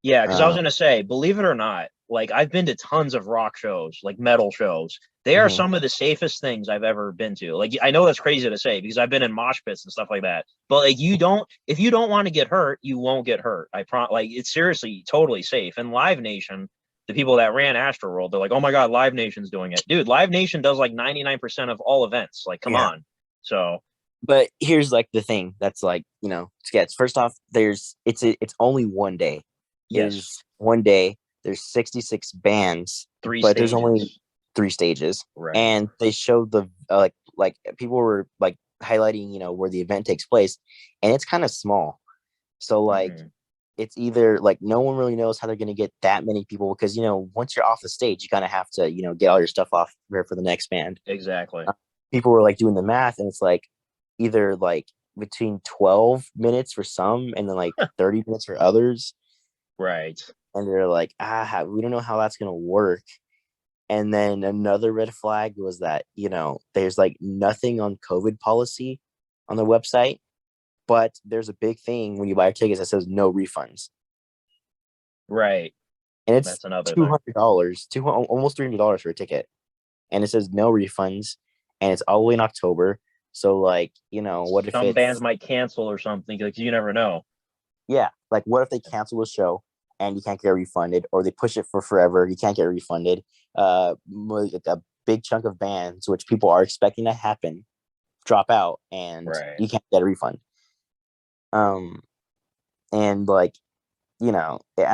Yeah, because I was Uh, gonna say, believe it or not, like I've been to tons of rock shows, like metal shows. They are mhm. some of the safest things I've ever been to. Like I know that's crazy to say because I've been in mosh pits and stuff like that. But like you don't if you don't want to get hurt, you won't get hurt. Like it's seriously totally safe. And Live Nation, the people that ran Astroworld, they're like, oh my god, Live Nation's doing it. Dude, Live Nation does like 99% of all events. Like, come Yeah. on. So But here's like the thing that's like sketch. First off, it's only one day. yes, There's one day. There's 66 bands, three but there's only stages. 3 stages, Right. and they showed the like people were like highlighting where the event takes place, and it's kind of small. So like Hmm. it's either like no one really knows how they're going to get that many people because once you're off the stage, you kind of have to get all your stuff off there for the next band. Exactly. People were like doing the math, and it's like either like between 12 minutes for some and then like 30 minutes for others, Right. and they're like, we don't know how that's going to work. And then another red flag was that there's like nothing on COVID policy on the website, but there's a big thing when you buy tickets that says no refunds, Right. and it's That's another thing. $200, almost $300 for a ticket, and it says no refunds, and it's all the way in October. So like, what if Some bands it's might cancel or something because you never know. yeah, like what if they cancel a show and you can't get refunded, or they push it for forever, you can't get refunded. Like a big chunk of bands, which people are expecting to happen, drop out, and Right. you can't get a refund. Um, and like I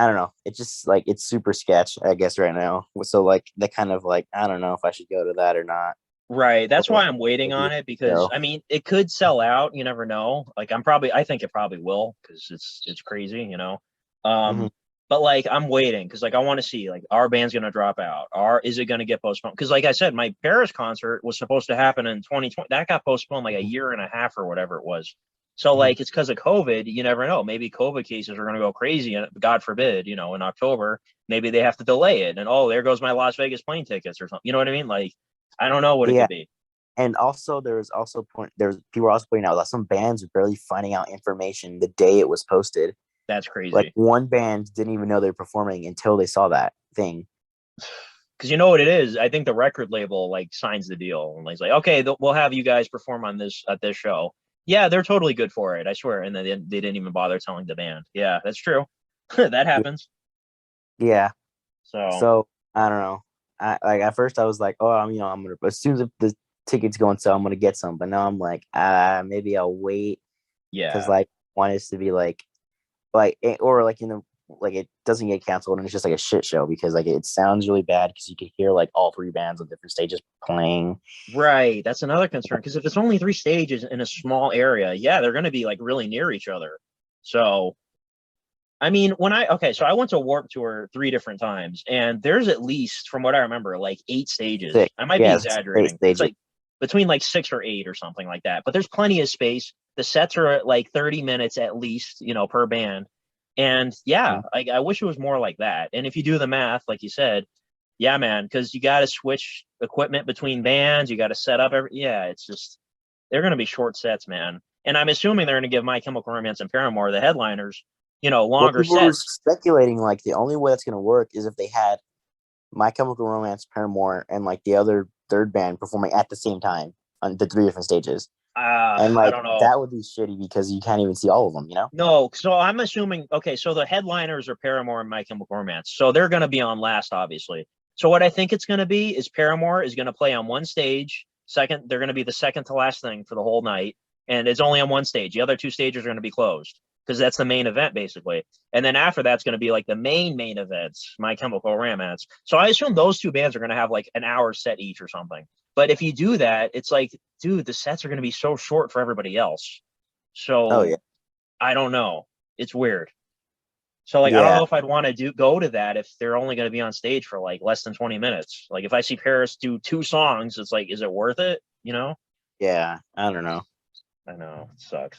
don't know. It's just like it's super sketch, I guess, right now. So like they kind of like I don't know if I should go to that or not. Right. That's or why I'm waiting maybe on it, because so. I mean it could sell out. You never know. Like I think it probably will, because it's crazy, you know. Hmm. Um, but like I'm waiting because like I want to see, like, our band's gonna drop out? Or is it gonna get postponed? Because like I said, my Paris concert was supposed to happen in 2020. That got postponed like a year and a half or whatever it was. So Hmm. like it's because of COVID. You never know. Maybe COVID cases are gonna go crazy, and God forbid, you know, in October, maybe they have to delay it. And oh, there goes my Las Vegas plane tickets or something. You know what I mean? Like, I don't know what it Yeah. could be. And also, there's people were also pointing out that some bands were barely finding out information the day it was posted. That's Like crazy. one band didn't even know they were performing until they saw that thing. Because you know what it is? I think the record label like signs the deal and like, okay, we'll have you guys perform on this at this show. Yeah, they're totally good for it, I swear. And then they didn't even bother telling the band. Yeah, that's true. That happens. Yeah. So So I don't know. I like at first I was like, oh, I'm gonna as soon as the tickets go on sale, I'm gonna get some. But now I'm like, maybe I'll wait because yeah. like I want it to be or like like it doesn't get canceled and it's just like a shit show because like it sounds really bad because you can hear like all three bands on different stages playing. Right. That's another concern. Because if it's only three stages in a small area, yeah, they're gonna be like really near each other. So I mean, so I went to Warp Tour 3 different times, and there's at least, from what I remember, like 8 stages. Sick. I might be Yeah, it's eight exaggerating. It's stages. like between like 6 or 8 or something like that. But there's plenty of space. The sets are at like 30 minutes at least, you know, per band. And yeah, Mhm. I wish it was more like that. And if you do the math, like you said, yeah, man, because you got to switch equipment between bands, you got to set up yeah, it's just, they're going to be short sets, man. And I'm assuming they're going to give My Chemical Romance and Paramore, the headliners, you know, Well, longer people were sets. speculating like the only way that's gonna work is if they had My Chemical Romance, Paramore, and like the other third band performing at the same time on the three different stages. And I like don't know. that would be shitty because you can't even see all of them, you know? No, so I'm assuming, okay, so the headliners are Paramore and My Chemical Romance. So they're going to be on last, obviously. So what I think it's going to be is Paramore is going to play on one stage. Second, they're going to be the second to last thing for the whole night. And it's only on one stage. The other two stages are going to be closed because that's the main event, basically. And then after that's going to be like the main events, My Chemical Romance. So I assume those two bands are going to have like an hour set each or something. But if you do that, it's like, dude, the sets are going to be so short for everybody else. Oh yeah. So I don't know. It's weird. So like I don't Yeah. know if I'd want to go to that if they're only going to be on stage for like less than 20 minutes. Like if I see Paris do 2 songs, it's like, is it worth it? You know? Yeah. I don't know. I know it sucks.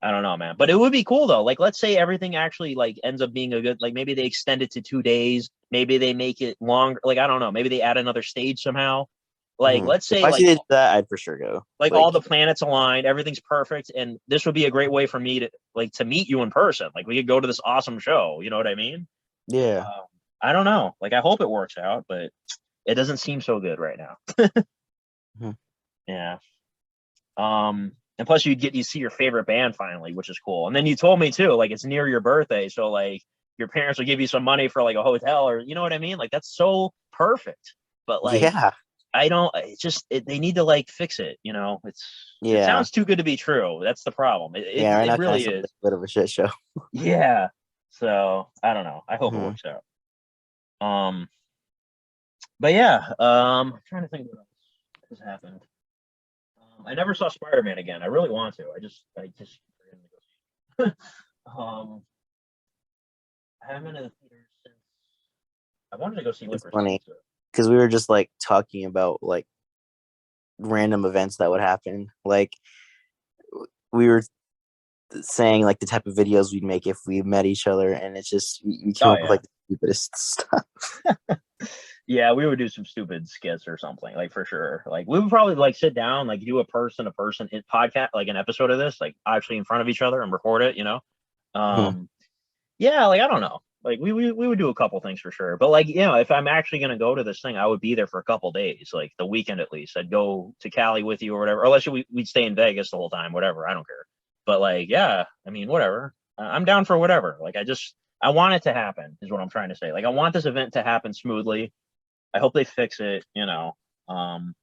I don't know, man. But it would be cool though. Like let's say everything actually like ends up being a good, like maybe they extend it to 2 days, maybe they make it longer. Like I don't know, maybe they add another stage somehow. Like Mhm. let's If say I see they did that, I'd for sure go. like Like, all the planets aligned, everything's perfect, and this would be a great way for me to meet you in person. Like we could go to this awesome show. You know what I mean? yeah. Um, I don't know. Like I hope it works out, but it doesn't seem so good right now. Mhm. Yeah. And plus you see your favorite band finally, which is cool. And then you told me too, like it's near your birthday, so like your parents will give you some money for like a hotel, or you know what I mean? Like that's so perfect. But like Yeah. I don't. It's just they need to like fix it. You know, it Yeah. sounds too good to be true. That's the problem. Yeah. Right It now, kind of really sounds like is. a bit of a shit show. Yeah. So I don't know. I hope it Mhm. works out. Um. But yeah. I'm trying to think what else has happened. I never saw Spider Man again. I really want to. I just forget to go see. I haven't been in the theater since I wanted to go see It's Licorice funny Pizza. because we were just like talking about like random events that would happen. Like we were saying like the type of videos we'd make if we met each other, and it's just we came Oh up with yeah. like the stupidest stuff. Yeah, we would do some stupid skits or something, like for sure. Like we would probably like sit down, like do a person to person podcast, like an episode of this, like actually in front of each other and record it, you know? Mhm. Um, yeah, like I don't know. Like we would do a couple things for sure. But like, you know, if I'm actually gonna go to this thing, I would be there for a couple days, like the weekend at least. I'd go to Cali with you or whatever. Or unless we'd stay in Vegas the whole time, whatever. I don't care. But like, yeah, I mean, whatever. I'm down for whatever. Like I want it to happen, is what I'm trying to say. Like I want this event to happen smoothly. I hope they fix it, you know. Um,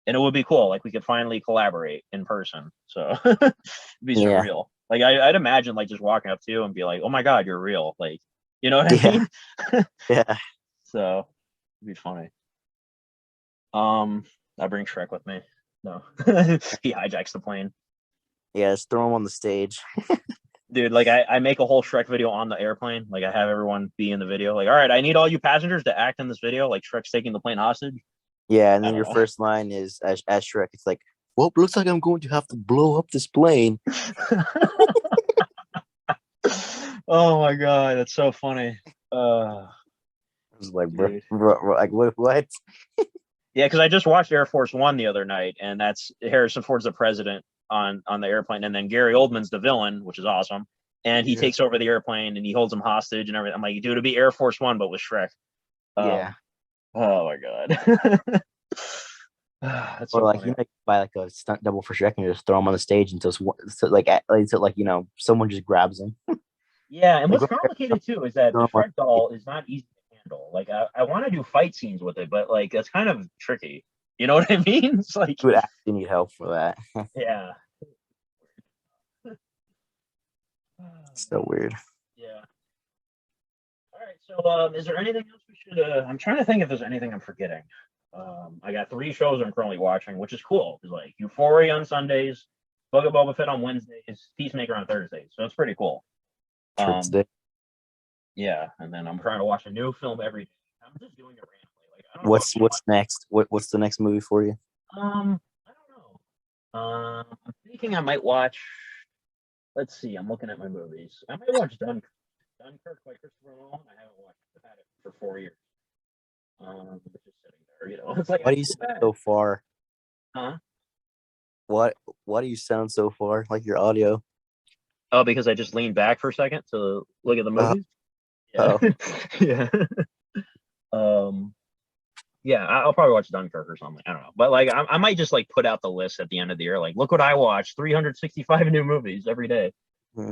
and it would be cool. Like we could finally collaborate in person. So it'd be Yeah. surreal. Like I'd imagine like just walking up to you and be like, "Oh my god, you're real!" Like, you know what I Yeah. mean? Yeah. So it'd be funny. I bring Shrek with me. No, he hijacks the plane. Yeah, just throw him on the stage. Dude, like I make a whole Shrek video on the airplane. Like I have everyone be in the video. Like, all right, I need all you passengers to act in this video. Like Shrek's taking the plane hostage. Yeah, and I then your don't first line is as Shrek. It's like, well, looks like I'm going to have to blow up this plane. know. Oh my god, that's so funny. I was like, Dude. like what? Yeah, because I just watched Air Force One the other night, and that's Harrison Ford's the president on the airplane, and then Gary Oldman's the villain, which is awesome. And he Yeah. takes over the airplane and he holds him hostage and everything. I'm like, dude, it'd be Air Force One, but with Shrek. Yeah. Oh my god. That's Or so like funny. you know, buy like a stunt double for Shrek and just throw him on the stage until like you know someone just grabs him. Yeah, and Like what's complicated too is that throw the him on Shrek doll is not easy to handle. Like I want to do fight scenes with it, but like that's kind of tricky. You know what I mean? It's like, You would actually need help for that. yeah. It's so weird. Yeah. All right. So, is there anything else we should? I'm trying to think if there's anything I'm forgetting. I got three shows I'm currently watching, which is cool. It's like Euphoria on Sundays, Book of Boba Fett on Wednesdays, Peacemaker on Thursdays. So it's pretty cool. Trips Um, day. yeah, and then I'm trying to watch a new film every day. I'm just doing it randomly. Like I don't know what What's next? What's the next movie for you? I don't know. I'm thinking I might watch. Let's see. I'm looking at my movies. I might watch Dunkirk. Dunkirk by Christopher Nolan. I haven't watched it. I've had it for 4 years. It's just sitting there. You know, it's like Why it's do you too sound bad. so far? Huh? What Why do you sound so far? Like your audio? Oh, because I just leaned back for a second to look at the Oh, movies. Yeah, oh, yeah. Um, yeah. I'll probably watch Dunkirk or something. I don't know, but like I might just like put out the list at the end of the year. Like, look what I watched: 365 new movies every day. hmm.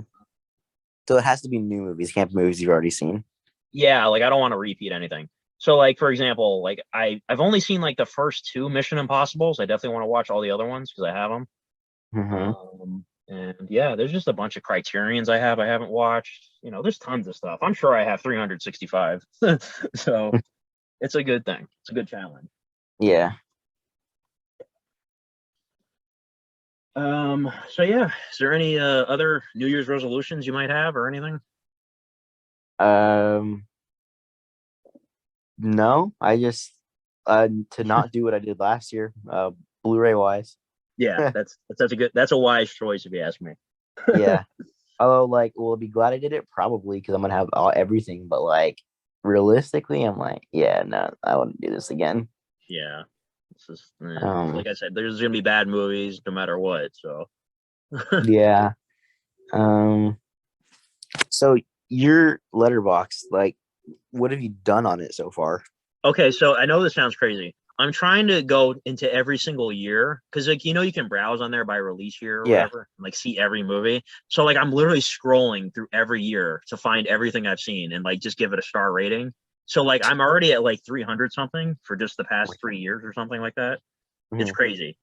So it has to be new movies. It can't be movies you've already seen. Yeah, like I don't want to repeat anything. So like for example, like I've only seen like the first two Mission Impossibles. I definitely want to watch all the other ones because I have them. Hmm. And yeah, there's just a bunch of Criterions I haven't watched. You know, there's tons of stuff. I'm sure I have 365. So it's a good thing. It's a good challenge. Yeah. So yeah, is there any other New Year's resolutions you might have or anything? Um. No, I just to not do what I did last year. Blu-ray wise. Yeah, that's a wise choice if you ask me. Yeah. Although, like, will I be glad I did it? Probably because I'm gonna have everything. But like, realistically, I'm like, yeah, no, I wouldn't do this again. Yeah. It's just Um, like I said, there's gonna be bad movies no matter what. So yeah. Um, so your letterbox, like, what have you done on it so far? okay, so I know this sounds crazy. I'm trying to go into every single year because like you can browse on there by release year or Yeah. whatever, and like see every movie. So like I'm literally scrolling through every year to find everything I've seen and like just give it a star rating. So like I'm already at like 300 something for just the past 3 years or something like that. It's Mhm. crazy.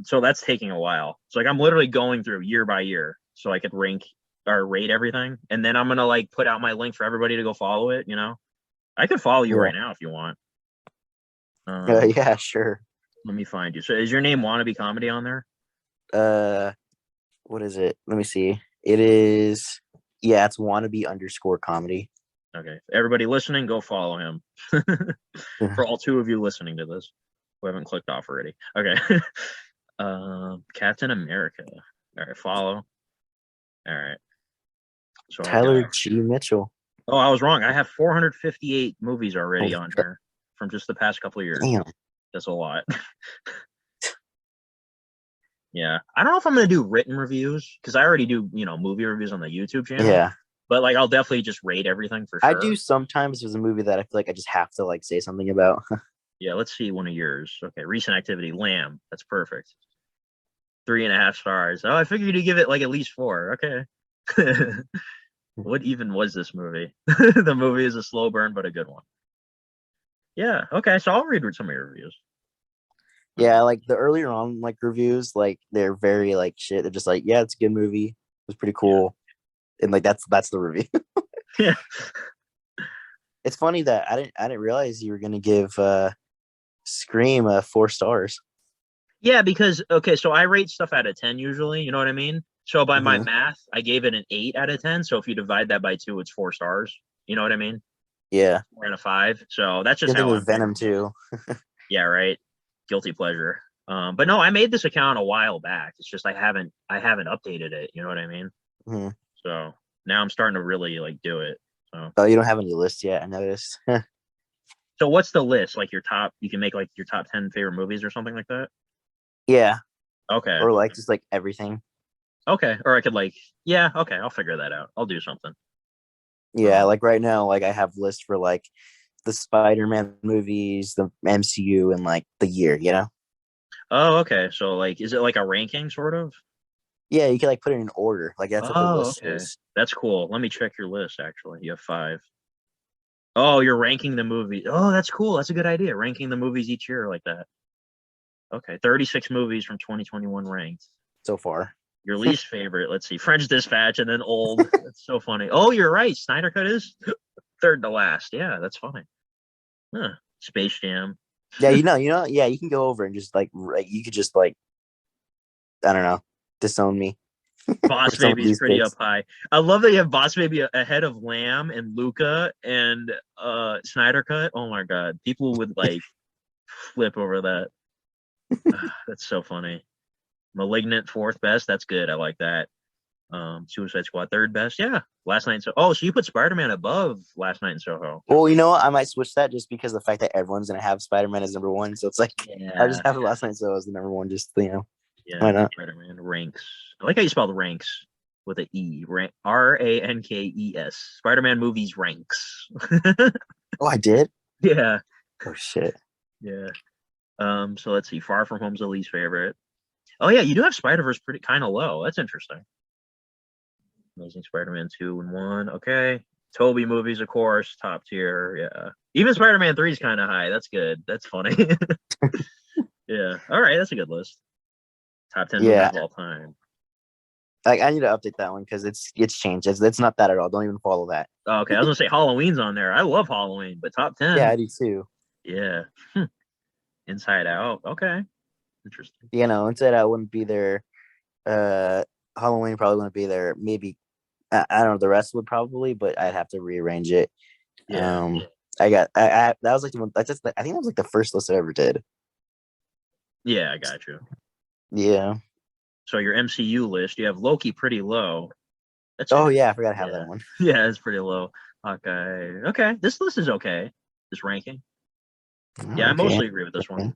So that's taking a while. So like I'm literally going through year by year so I could rank or rate everything, and then I'm gonna like put out my link for everybody to go follow it. I could follow you Yeah. right now if you want. Um, Yeah. Sure. let me find you. So is your name Wannabe Comedy on there? Uh, what is it? Let me see. It is. Yeah, it's wannabe_comedy. Okay. Everybody listening, go follow him. For all two of you listening to this who haven't clicked off already. Okay. Captain America. All right, follow. All right. So I've Tyler got. G. Mitchell. Oh, I was wrong. I have 458 movies already Holy on crap. here from just the past couple of years. Damn. That's a lot. Yeah. I don't know if I'm gonna do written reviews because I already do, movie reviews on the YouTube channel. Yeah. But like I'll definitely just rate everything for I sure. do sometimes. There's a movie that I feel like I just have to like say something about. Yeah, let's see one of yours. Okay, recent activity, Lamb. That's perfect. 3.5 stars. Oh, I figured you'd give it like at least four. Okay. What even was this movie? The movie is a slow burn, but a good one. Yeah. Okay. So I'll read some of your reviews. Yeah, like the earlier on like reviews, like they're very like shit. They're just like, yeah, it's a good movie. It was pretty Yeah. cool. And like that's the review. Yeah. It's funny that I didn't realize you were gonna give Scream, 4 stars. Yeah, because okay, so I rate stuff out of 10 usually, you know what I mean? So by my Hmm. math, I gave it an 8 out of 10. So if you divide that by 2, it's 4 stars. You know what I mean? Yeah. 4 out of 5. So that's just Same thing how I'm with Venom figuring it. too. Yeah, right. Guilty pleasure. But no, I made this account a while back. It's just I haven't updated it. You know what I mean? Hmm. So now I'm starting to really like do it. So Oh, you don't have any list yet? I noticed. so what's the list? Like your top? You can make like your top 10 favorite movies or something like that. Yeah, Okay. or like just like everything. Okay. Or I could like yeah. Okay. I'll figure that out. I'll do something. Yeah, like right now, like I have lists for like the Spider-Man movies, the MCU, and like the year. Oh, okay. So like, is it like a ranking sort of? Yeah, you can like put it in order. Like that's what the Oh, list okay. is. That's cool. Let me check your list. Actually, you have 5. Oh, you're ranking the movies. Oh, that's cool. That's a good idea. Ranking the movies each year like that. Okay, 36 movies from 2021 ranked. So far. Your least favorite, let's see, French Dispatch, and then Old. That's so funny. Oh, you're right. Snyder Cut is third to last. Yeah, that's funny. Huh. Space Jam. Yeah, yeah, you can go over and just like you could just like I don't know, disown me for Boss some of Baby is these pretty up picks. high. I love that you have Boss Baby ahead of Lamb and Luca and Snyder Cut. Oh my god, people would like flip over that. That's so funny. Malignant fourth best. That's good. I like that. Suicide Squad third best. Yeah. Last Night in Soho. Oh, so you put Spider Man above Last Night in Soho. Well, you know what? I might switch that just because of the fact that everyone's gonna have Spider-Man as number one. So it's like I just Yeah. have it last night, so as the number one. Just why Yeah. not? Spider Man ranks. I like how you spell the ranks with an E. Rankes. Spider Man movies ranks. Oh, I did. Yeah. Oh shit. Yeah. So let's see. Far From Home's the least favorite. Oh yeah, you do have Spider Verse pretty kind of low. That's interesting. Amazing Spider Man 2 and 1. Okay. Toby movies, of course, top tier. Yeah. Even Spider Man 3 is kind of high. That's good. That's funny. Yeah. All right. That's a good list. Top 10 movies Yeah, of all time. like I need to update that one because it's changed. It's not that at all. Don't even follow that. Oh, okay. I was going to say Halloween's on there. I love Halloween, but top Yeah, 10. I do too. Yeah. Inside Out. Okay. Interesting. Instead I wouldn't be there. Uh, Halloween probably wouldn't be there. Maybe I don't know. The rest would probably, but I'd have to rearrange it. Yeah. Um, I that was like the one. That's just I think that was like the first list I ever did. Yeah. I got you. Yeah. So your MCU list, you have Loki pretty low. That's Oh interesting. yeah, I forgot to have Yeah. that one. Yeah. It's pretty low. Okay. Okay. This list is okay. This ranking. Yeah. I Okay. mostly agree with this one.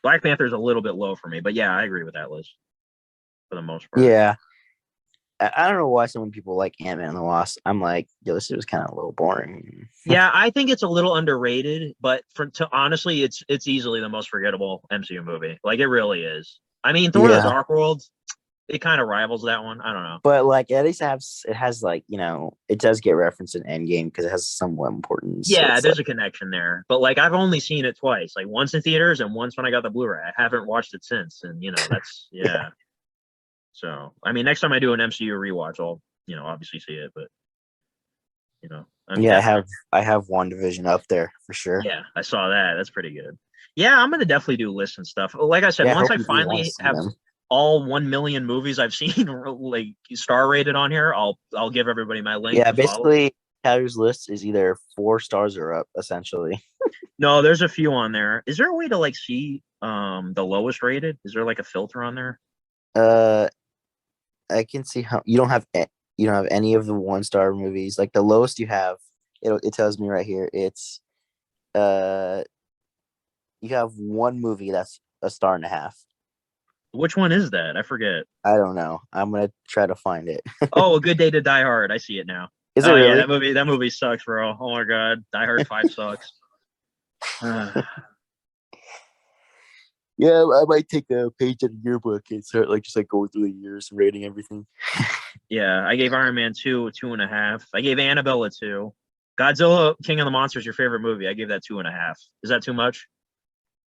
Black Panther is a little bit low for me, but yeah, I agree with that list for the most part. Yeah. I don't know why some people like Ant-Man and the Wasp. I'm like, yo, this was kind of a little boring. Yeah, I think it's a little underrated, but honestly, it's easily the most forgettable MCU movie. Like it really is. I mean, Thor: The Yeah. Dark World, it kind of rivals that one. I don't know. But like at least it has like, it does get referenced in Endgame because it has somewhat importance. So Yeah, it's like there's a connection there, but like I've only seen it twice, like once in theaters and once when I got the Blu-ray. I haven't watched it since, and that's yeah. yeah. So I mean, next time I do an MCU rewatch, I'll obviously see it, but I mean, Yeah, definitely. I have WandaVision up there for sure. Yeah, I saw that. That's pretty good. Yeah, I'm gonna definitely do lists and stuff. Like I said, Yeah, I once hope I you do want to finally see have them. all 1 million movies I've seen like star rated on here, I'll give everybody my link Yeah, to follow. basically Tyler's list is either 4 stars or up, essentially. No, there's a few on there. Is there a way to like see the lowest rated? Is there like a filter on there? Uh I can see how you don't have any of the 1 star movies. Like the lowest you have, it tells me right here. It's uh you have one movie that's a star and a half. Which one is that? I forget. I don't know. I'm gonna try to find it. Oh, A Good Day to Die Hard. I see it now. Is it Oh yeah, that really? movie that movie sucks, bro. Oh my god, Die Hard 5 sucks. Yeah, I might take a page out of your book and start like just like going through the years and rating everything. Yeah, I gave Iron Man 2 a 2.5. I gave Annabelle a 2. Godzilla King of the Monsters, your favorite movie. I gave that 2.5. Is that too much?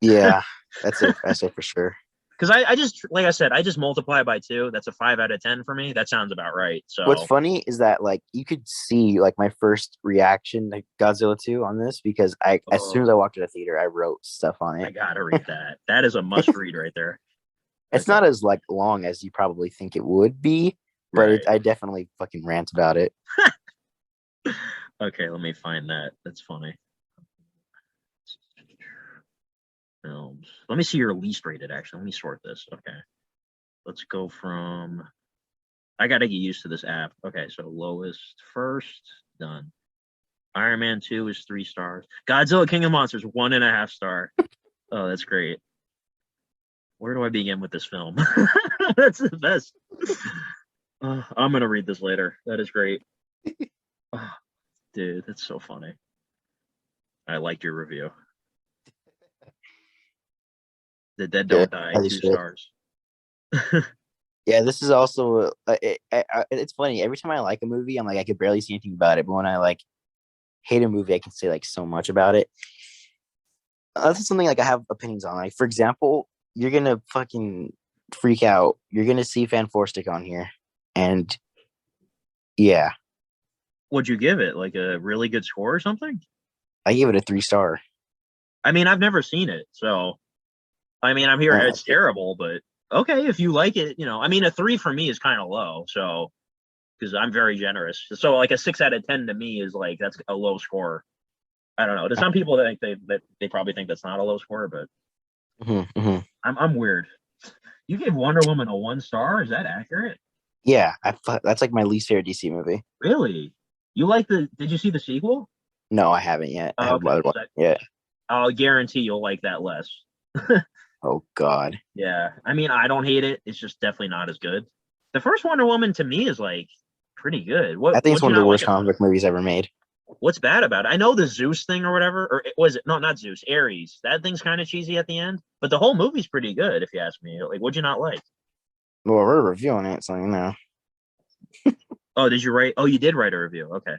Yeah, that's it. That's it for sure. Because I just, like I said, I just multiply by 2. That's a 5 out of 10 for me. That sounds about right. What's So, funny is that like you could see like my first reaction to Godzilla 2 on this because I as soon as I oh, walked to the theater, I wrote stuff on I it. gotta read that. That is a must read right there. It's Okay. not as like long as you probably think it would be, but Right. I definitely fucking rant about it. Okay, let me find that. That's funny. Films. Let me see your least rated, actually. Let me sort this. Okay. Let's go from. I got to get used to this app. Okay, so lowest first. Done. Iron Man 2 is 3 stars. Godzilla King of Monsters, 1.5 star. Oh, that's great. Where do I begin with this film? That's the best. I'm going to read this later. That is great. Oh, dude, that's so funny. I liked your review. The Dead Good. Don't Die, As you 2 should. stars. Yeah, this is also it's funny. Every time I like a movie, I'm like I could barely see anything about it, but when I like hate a movie, I can say like so much about it. That's something like I have opinions on. Like for example, you're gonna fucking freak out. You're gonna see Fan Four Stick on here, and yeah, Would you give it? Like a really good score or something? I give it a 3 star. I mean, I've never seen it, so I mean, I'm hearing Uh, it's terrible, but okay, if you like it, I mean, a 3 for me is kind of low, so because I'm very generous. So like a 6 out of 10 to me is like that's a low score. I don't know. To some people, they probably think that's not a low score, but mhm, mhm. I'm weird. You gave Wonder Woman a 1 star? Is that accurate? Yeah, that's like my least favorite DC movie. Really? You like the? Did you see the sequel? No, I haven't yet. I Oh, haven't okay, bothered so watching it yet. I'll guarantee you'll like that less. Oh God, Yeah, I mean, I don't hate it. It's just definitely not as good. The first Wonder Woman to me is like pretty good. I What think it's what'd you one of the not like worst about comic it? book movies ever made. What's bad about it? I know the Zeus thing or whatever, or was it? No, not Zeus, Ares. That thing's kind of cheesy at the end, but the whole movie's pretty good if you ask me. Like, what'd you not like? Well, we're reviewing it, so you know. Oh, did you write? Oh, you did write a review. Okay.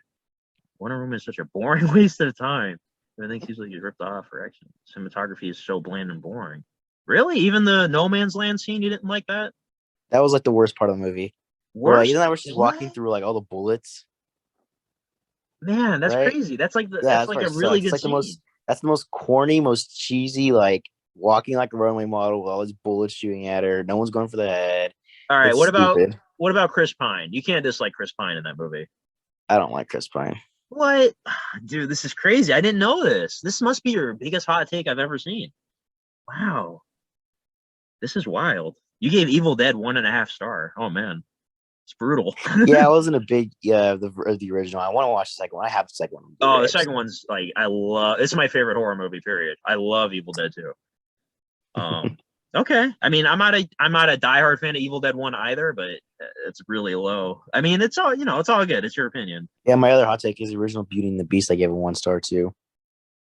Wonder Woman is such a boring waste of time. I think she's like ripped off for action. Cinematography is so bland and boring. Really? Even the No Man's Land scene, you didn't like that? That was like the worst part of the movie. Where like isn't Worst? that where she's walking What? through like all the bullets, Man, that's right? crazy. That's like Yeah, that's that's like where a it really sucks. It's good like the scene. most that's the most corny, most cheesy, like walking like a runway model with all these bullets shooting at her. No one's going for the head. All right, It's stupid. what about Chris Pine? You can't dislike Chris Pine in that movie. I don't like Chris Pine. What? Dude, this is crazy. I didn't know this. This must be your biggest hot take I've ever seen. Wow. This is wild. You gave Evil Dead 1.5 star. Oh man. It's brutal. Yeah, I wasn't a big the original. I want to watch the second one. I have the second one on Oh, the Blu-ray. second one's like I love it's my favorite horror movie, period. I love Evil Dead 2. Um okay. I mean, I'm not a diehard fan of Evil Dead 1 either, but it's really low. I mean, it's all, it's all good. It's your opinion. Yeah, my other hot take is the original Beauty and the Beast. I gave it 1 star too.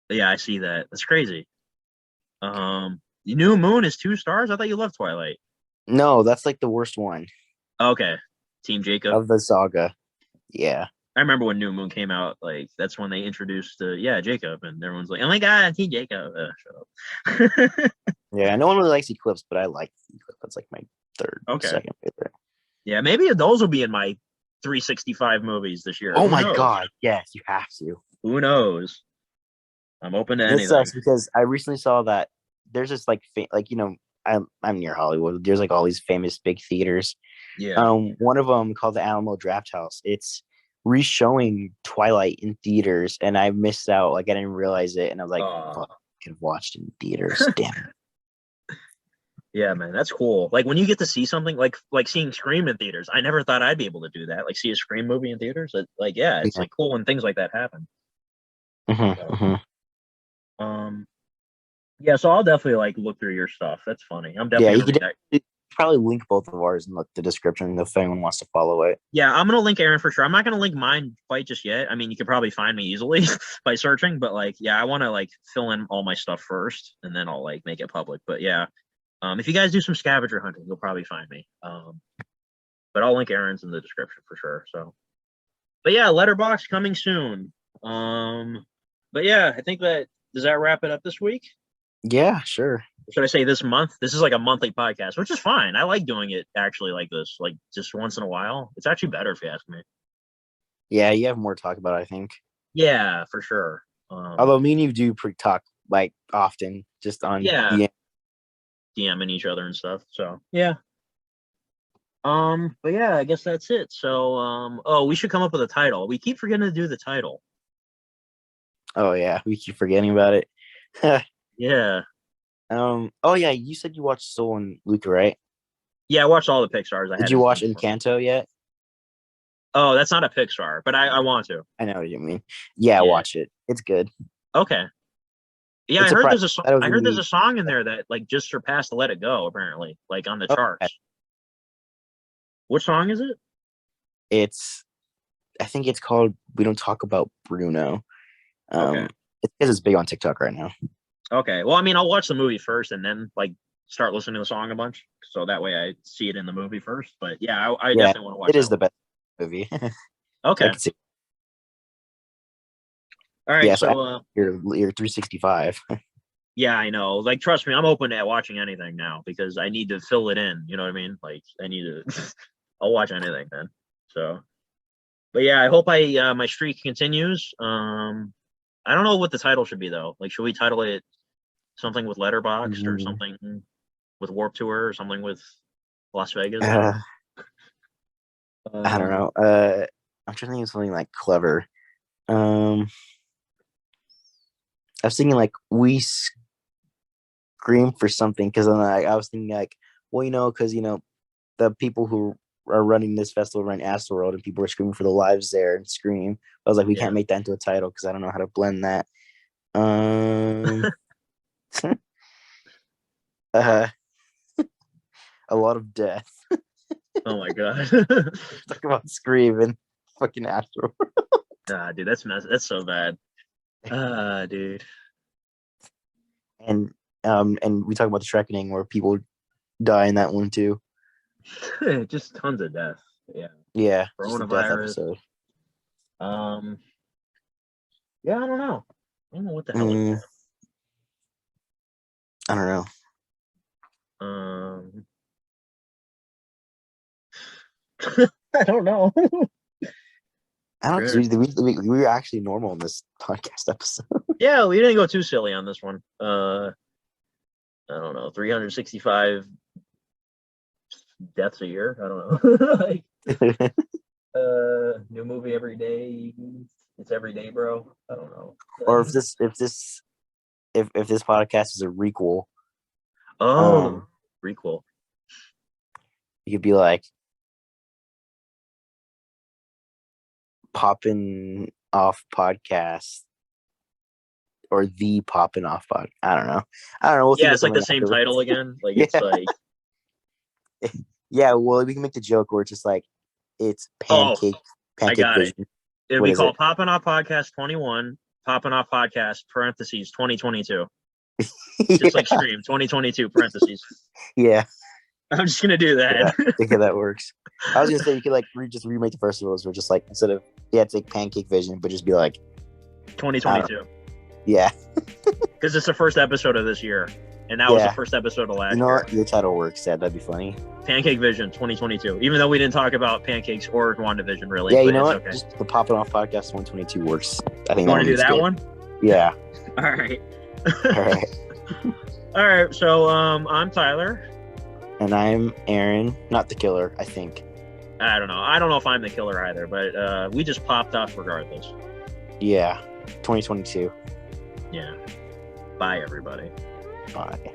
But yeah, I see that. That's crazy. New Moon is 2 stars. I thought you loved Twilight. No, that's like the worst one Okay, Team Jacob. of the saga. Yeah. I remember when New Moon came out. Like that's when they introduced, Jacob, and everyone's like, "Oh my god, Team Jacob!" Shut up. Yeah, no one really likes Eclipse, but I like Eclipse. That's like my third, Okay, second favorite. yeah, maybe those will be in my 365 movies this year. Oh Who my knows? God. Yes, you have to. Who knows? I'm open to And it anything. sucks because I recently saw that there's this like I'm near Hollywood. There's like all these famous big theaters. Yeah. One of them called the Alamo Draft House. It's re-showing Twilight in theaters, and I missed out. Like I didn't realize it, and I was like, Uh, "Fuck, I could have watched it in theaters." Damn it. yeah, man, that's cool. Like when you get to see something like seeing Scream in theaters. I never thought I'd be able to do that. Like see a Scream movie in theaters. Like yeah, it's Yeah. like cool when things like that happen. Mm-hmm, So, mm-hmm. um, yeah, so I'll definitely like look through your stuff. That's funny. I'm Yeah, definitely you gonna could read that. probably link both of ours in like the description if anyone wants to follow it. Yeah, I'm gonna link Aaron for sure. I'm not gonna link mine quite just yet. I mean, you could probably find me easily by searching, but like, yeah, I want to like fill in all my stuff first, and then I'll like make it public. But yeah, if you guys do some scavenger hunting, you'll probably find me. But I'll link Aaron's in the description for sure. So, but yeah, letterbox coming soon. But yeah, I think that does that wrap it up this week. Yeah, sure. Should I say this month? This is like a monthly podcast, which is fine. I like doing it actually like this, like just once in a while. It's actually better if you ask me. Yeah, you have more to talk about, I think. Yeah, for sure. Although me and you do talk like often, just on Yeah, yeah. DMing each other and stuff. So yeah. But yeah, I guess that's it. So oh, we should come up with a title. We keep forgetting to do the title. Oh yeah, we keep forgetting about it. Yeah. Oh yeah, you said you watched Soul and Luca, right? Yeah, I watched all the Pixars. I Did you hadn't watch seen before. Encanto yet? Oh, that's not a Pixar, but I want to. I know what you mean. Yeah, Yeah. watch it. It's good. Okay. Yeah, It's I heard surprising. there's a so- That was I gonna heard there's be. a song in there that like just surpassed Let It Go apparently, like on the Oh, yeah. charts. What song is it? It's. I think it's called "We Don't Talk About Bruno." Okay. It's because it's big on TikTok right now. Okay. Well, I mean, I'll watch the movie first and then like start listening to the song a bunch, so that way I see it in the movie first. But yeah, I Yeah, definitely want to watch it is that the one. best movie. I Okay. can see. All right. Yeah, so So you're 365. yeah, I know. Like, trust me, I'm open to watching anything now because I need to fill it in. You know what I mean? Like, I need to. I'll watch anything, man. So, but yeah, I hope my streak continues. I don't know what the title should be though. Like, should we title it something with Letterboxd or Mm, something with Warp Tour or something with Las Vegas? I don't uh, know. I don't know. I'm trying to think of something like clever. Um, I was thinking like we scream for something because I was thinking like, well, because the people who are running this festival run Astroworld and people are screaming for the lives there and scream. I was like, we Yeah. can't make that into a title because I don't know how to blend that. Um, uh, a lot of death. Oh my god. Talk about scream and fucking Astro. Ah, dude, that's so bad. Ah, dude. And we talk about the Shrekking where people die in that one too. Just tons of death. Yeah. Yeah, just the death Coronavirus. episode. Um. Yeah, I don't know. I don't know what the hell it Mm, is. I don't know. Um. I don't know. I don't know because we were actually normal in this podcast episode. Yeah, we didn't go too silly on this one. I don't know, 365 deaths a year. I don't know. Like, new movie every day. It's every day, bro. I don't know. Or if this podcast is a requel, Oh, prequel. you could be like popping off podcast or the popping off pod. I don't know. We'll think Yeah, of it's like the something same afterwards. title again. Like Yeah, it's like, yeah. Well, we can make the joke where it's just like it's oh, I pancake got it. vision. It'll What be is it? called Poppin' Off Podcast 21, Poppin' Off Podcast, parentheses, 2022. Just like Yeah, Scream, 2022, parentheses. yeah, I'm just going to do yeah. that. I think that works. I was gonna say you could like just remake the first of those, where just like instead of it's like pancake vision, but just be like 2022. yeah, Because it's the first episode of this year. And that was the yeah. first episode of last You know year. what? Your title works. Yeah, that'd be funny. Pancake Vision 2022. Even though we didn't talk about pancakes or WandaVision, really. Yeah, but you know it's what? okay. Just the popping off podcast 122 works. I think You want to do one's that good. one? Yeah. All right. All right. All right. So I'm Tyler. And I'm Aaron, not the killer. I think. I don't know. I don't know if I'm the killer either, but we just popped off regardless. Yeah. 2022. Yeah. Bye, everybody. Bye.